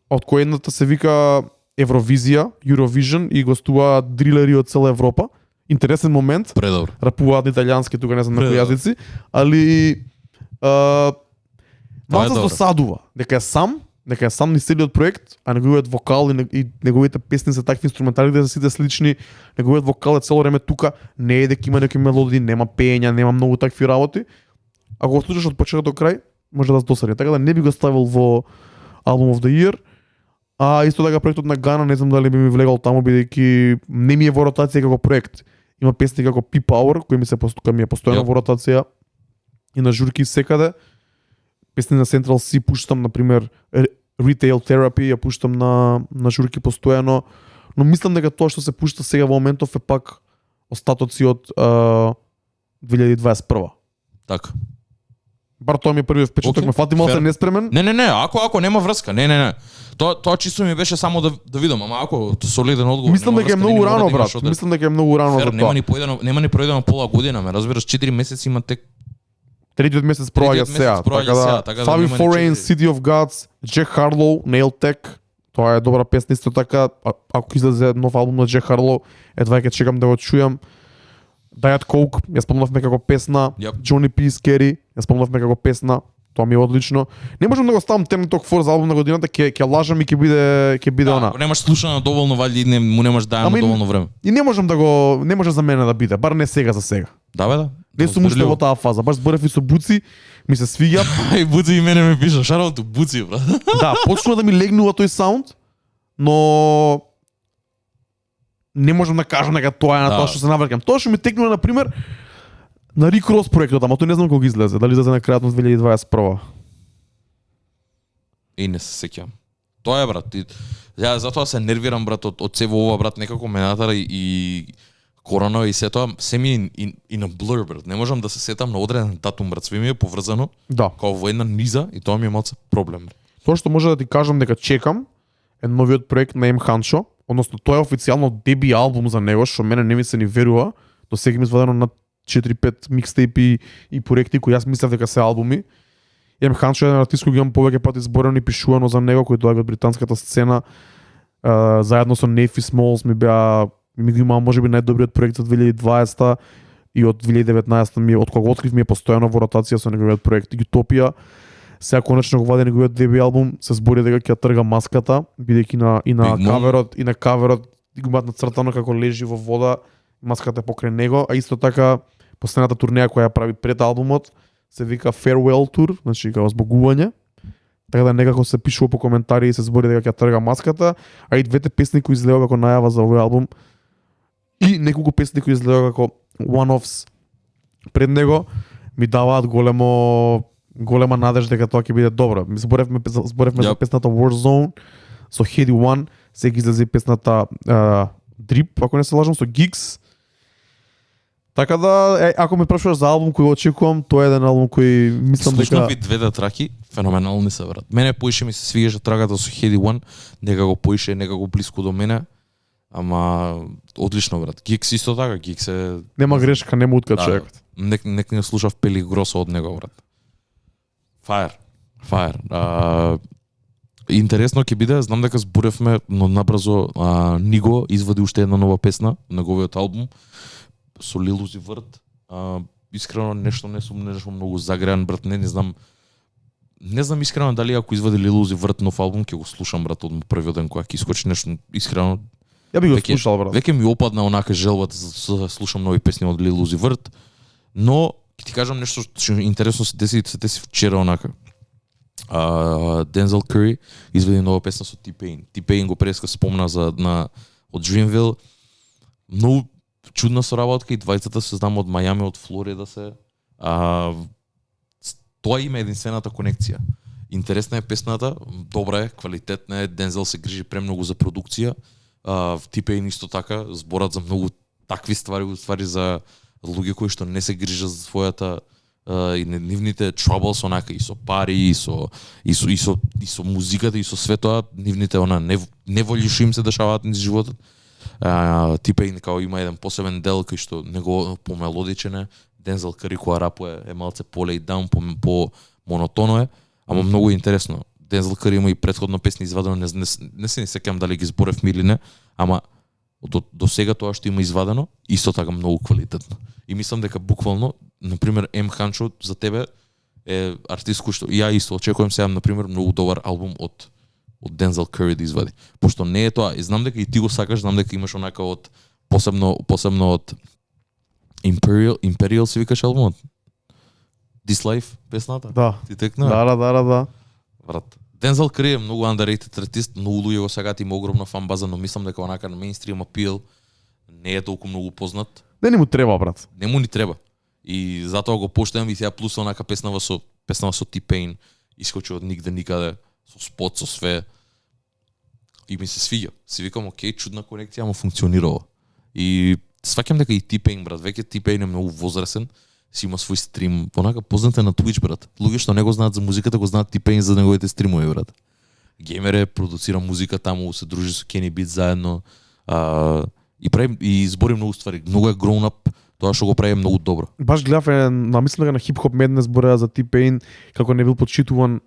од кој едната се вика Евровизија, Eurovision и гостува дрилери од цела Европа. Интересен момент. Предобро. Рапуваат на италијански, тука не знам на кои јазици, али малку се досадува дека е сам ни целиот проект, а неговиот вокал и неговите песни се такви инструментали да се сите слични, неговиот вокал е цело време тука, не е дека има некои мелодии, нема пеења, нема многу такви работи. Ако го слушаш од почеток до крај, може да се досади. Така да не би го ставил во Album of the Year. А исто така проектот на Гана, не знам дали би ми влегал таму, бидејќи не ми е во ротација како проект. Има песни како P-Power, кој ми е постојано во ротација и на журки секаде. Песни на Central C пуштам, например, Retail Therapy, ја пуштам на журки постојано, но мислам дека тоа што се пушта сега во моментов е пак остатоци од 2021. Така. Бар тоа ми е првиот впечаток, Окей, ме фати малку фер. неспремен. Не, ако нема врска. Не. Тоа чисто ми беше само да видам, ама ако солиден одговор. Мислам нема дека е врска, многу не мора рано, да имаш брат. одед. Мислам дека е многу рано Фер, за тоа. нема ни пројдено пола година, ме разбираш, 4 месеци има тек. Третиот месец проаѓа Третиот сега. месец проаѓа сега, така да Fabi нема ни Foreign, четири. City of Gods, Jack Harlow, Nail Tech. Тоа е добра песна исто така. Ако излезе нов албум на Jack Harlow, едва ќе чекам да го чујам. Diet Coke, ја спомнавме како песна. Yep. Johnny P. Scary, ја спомнавме како песна. Тоа ми е одлично. Не можам да го ставам Ten Talk for за албум на годината, ќе лажам и ќе биде она. Ако немаш слушано доволно, вали му немаш дајано Ама и- доволно време. И не може за мене да биде, бар не сега за сега. Да бе, да. Не сум уште во таа фаза, баш зборев и со Буци, ми се свиѓа. Ај, Буци и мене ме пиша, шаровото Буци, брат. Да, почнува да ми легнува тој саунд, но не можам да кажам дека тоа е на Да. тоа што се навркам. Тоа што ми текнува на пример на Rick Ross проектот, ама тој не знам кога излезе, дали излезе на крајот на 2021. И не се сеќавам. Тоа е, брат. Ја затоа се нервирам, брат, од се во ова, брат, некако ме натера и корона и се тоа, се ми е и на blur, брат. Не можам да се сетам на одреден датум, брат. Све ми е поврзано, Да. као во една низа и тоа ми е малце проблем. Брат. Тоа што може да ти кажам дека чекам е новиот проект на М Ханшо, односно тоа е официјално деби албум за него, што мене не ми се ни верува. До сега ми извадено на 4-5 микстейпи и проекти кои јас мислев дека се албуми. М Ханшо е еден артист кој ги имам повеќе пати зборено и пишувано за него, кој доаѓа од британската сцена. Заедно со Нефи Смолс ми ги имам можеби најдобриот проект од 2020 и од 2019 ми од кога открив ми е постојано во ротација со неговиот проект Утопија. Сега конечно го вади неговиот деби албум, се збори дека ќе трга маската, бидејќи на Big Mom. каверот го имаат нацртано како лежи во вода, маската е покрај него, а исто така последната турнеја која ја прави пред албумот се вика Farewell Tour, значи како збогување. Така да некако се пишува по коментари и се збори дека ќе трга маската, а и двете песни кои излега како најава за овој албум и неколку песни кои излега како one-offs пред него ми даваат голема надежда дека тоа ќе биде добро. Зборевме за Yep. песната Warzone со Heady One, сега излезе и песната Drip, ако не се лажам, со Gigs. Така да, ако ме прашуваш за албум кој го очекувам, тоа е еден албум кој мислам Слушнав дека и двете траки, феноменални се, брат. Мене поише ми се свиеше трагата со Heady One, некако поише, некако блиску до мене. Ама одлично, брат. Гикс исто така, Гикс е нема грешка, нема утка Да, човекот. нек не слушав Пели Гросо од него, брат. Fire. Интересно ќе биде, знам дека зборевме, но набрзо Ниго извади уште една нова песна на неговиот албум со Lil Uzi Vert. Искрено нешто не сум многу загреан, брат, не знам. Не знам искрено дали ако извади Lil Uzi Vert нов албум ќе го слушам, брат, од првиот ден кога ќе искочи нешто искрено. Ја би го Веќе- слушал, брат. Веќе ми опадна онака желбата да слушам нови песни од Lil Uzi Vert, но ќе ти кажам нешто што интересно се деси вчера онака. Дензел Кури изведи нова песна со T-Pain. T-Pain го преска спомна од Dreamville. Многу чудна соработка и двајцата се знам од Мајами, од Флорида се. Тоа има единствената конекција. Интересна е песната, добра е, квалитетна е, Дензел се грижи премногу за продукција. T-Pain исто така, зборат за многу такви ствари за луѓе кои што не се грижат за својата и нивните troubles онака и со пари и со музиката и со све тоа, нивните неволји што им се дешаваат низ животот. T-Pain као има еден посебен дел кој што него помелодичен е, Дензел Кури која рапува е малце по-laid down, по монотоно е, ама многу интересно. Дензел Кури има и претходно песни извадено, не се не сеќавам дали ги зборевме или не, ама до сега тоа што има извадено, исто така многу квалитетно. И мислам дека буквално, например, М Ханшо за тебе е артист кој што ја исто очекувам сега, например, многу добар албум од Дензел Кури да извади. Пошто не е тоа, и знам дека и ти го сакаш, знам дека имаш онака од посебно од Imperial се викаш албумот. This Life песната? Да. Ти текна? Да. Брат. Дензел Кури е многу underrated артист, многу луѓе го сакаат, има огромна фан база, но мислам дека онака на мејнстрим апил не е толку многу познат. Не му треба, брат. Не му ни треба. И затоа го поштувам и сега плюс онака песнава со T-Pain, искочи од нигде никаде, со спот, со све. И ми се свиѓа. Си викам, окей, чудна конекција, ама функционирала. И сваќам дека и T-Pain, брат, веќе T-Pain е многу возрасен, си има свој стрим, онака познат е на Twitch, брат. Луѓе што не го знаат за музиката, го знаат T-Pain за неговите стримови, брат. Геймер е, продуцира музика таму, се дружи со Kenny Beat заедно, и прави и избори многу ствари. Многу е grown up, тоа што го прави е многу добро. Баш гледав намислено на хип-хоп медне збореа за T-Pain како не бил подчитуван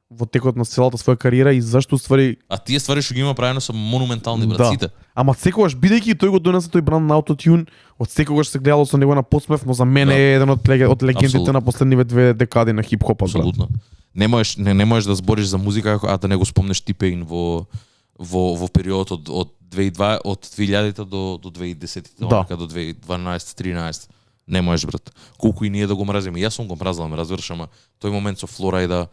во текот на целата своја кариера и зашто ствари. А тие ствари што ги има правено се монументални, брат, Да. сите. Ама секогаш бидејќи тој го донесе тој бранд на аутотюн, од секогаш се гледало со него на подсмев, но за мене Да. е еден од легендите Апсолутно. на последниве 2 декади на хип-хопот. брат. Апсолутно. Не можеш да збориш за музика а да не го спомнеш T-Pain во периодот од 2002 од 2000 до 2010 Да. онака до 2012-13. Не можеш, брат. Колку и ние да го мразиме. Јас сум го мразел, ме разбираш, ама тој момент со Флорайда,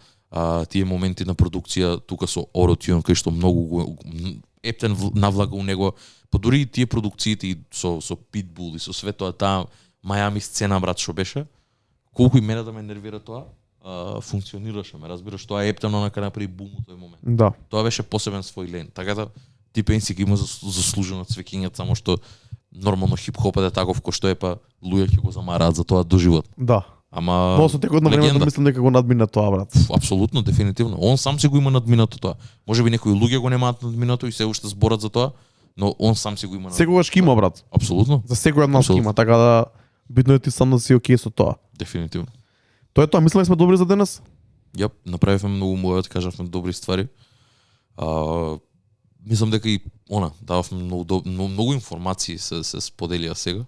тие моменти на продукција тука со Orotune кај што многу Ептен навлага у него, па дури и тие продукциите и со Pitbull и со све тоа таа Мајами сцена, брат, што беше, колку и мене да ме нервира тоа, функционираше, ме разбираш, тоа Ептен онака направи бум у тој момент. Да. Тоа беше посебен свој лен. Така да T-Pain си ги има заслужено цвеќињата, само што нормално хип-хопот е таков кој што е, па луѓе ќе го замараат за тоа до живот. Да. Ама Но со текот на времето легенда. мислам дека го надмина тоа, брат. Апсолутно, дефинитивно. Он сам си го има надминато тоа. Можеби некои луѓе го немаат надминато и се уште зборат за тоа, но он сам си го има. Секогаш ќе има, брат. Апсолутно, За секој од нас ќе Апсолутно. има, така да битно е ти сам да си окей со тоа. дефинитивно. Тоа е тоа, мислам сме добри за денес. Јап, направивме многу муавет, кажавме добри ствари. Мислам дека и дававме многу информации се споделија сега.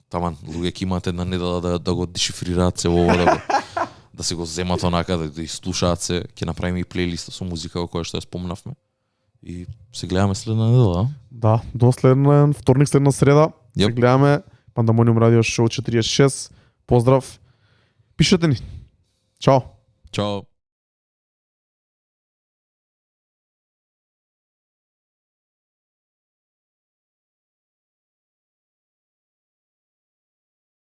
Таман, луѓе ќе имаат една недела да го дешифрираат се ова, да се го земат онака, да изслушаат се. Ќе направиме и плейлиста со музика која што ја спомнавме. И се гледаме следна недела. Да, до следен вторник, следна среда. Се Јап. гледаме Пандамониум радио шоу 46. Поздрав. Пишете ни. Чао. Чао.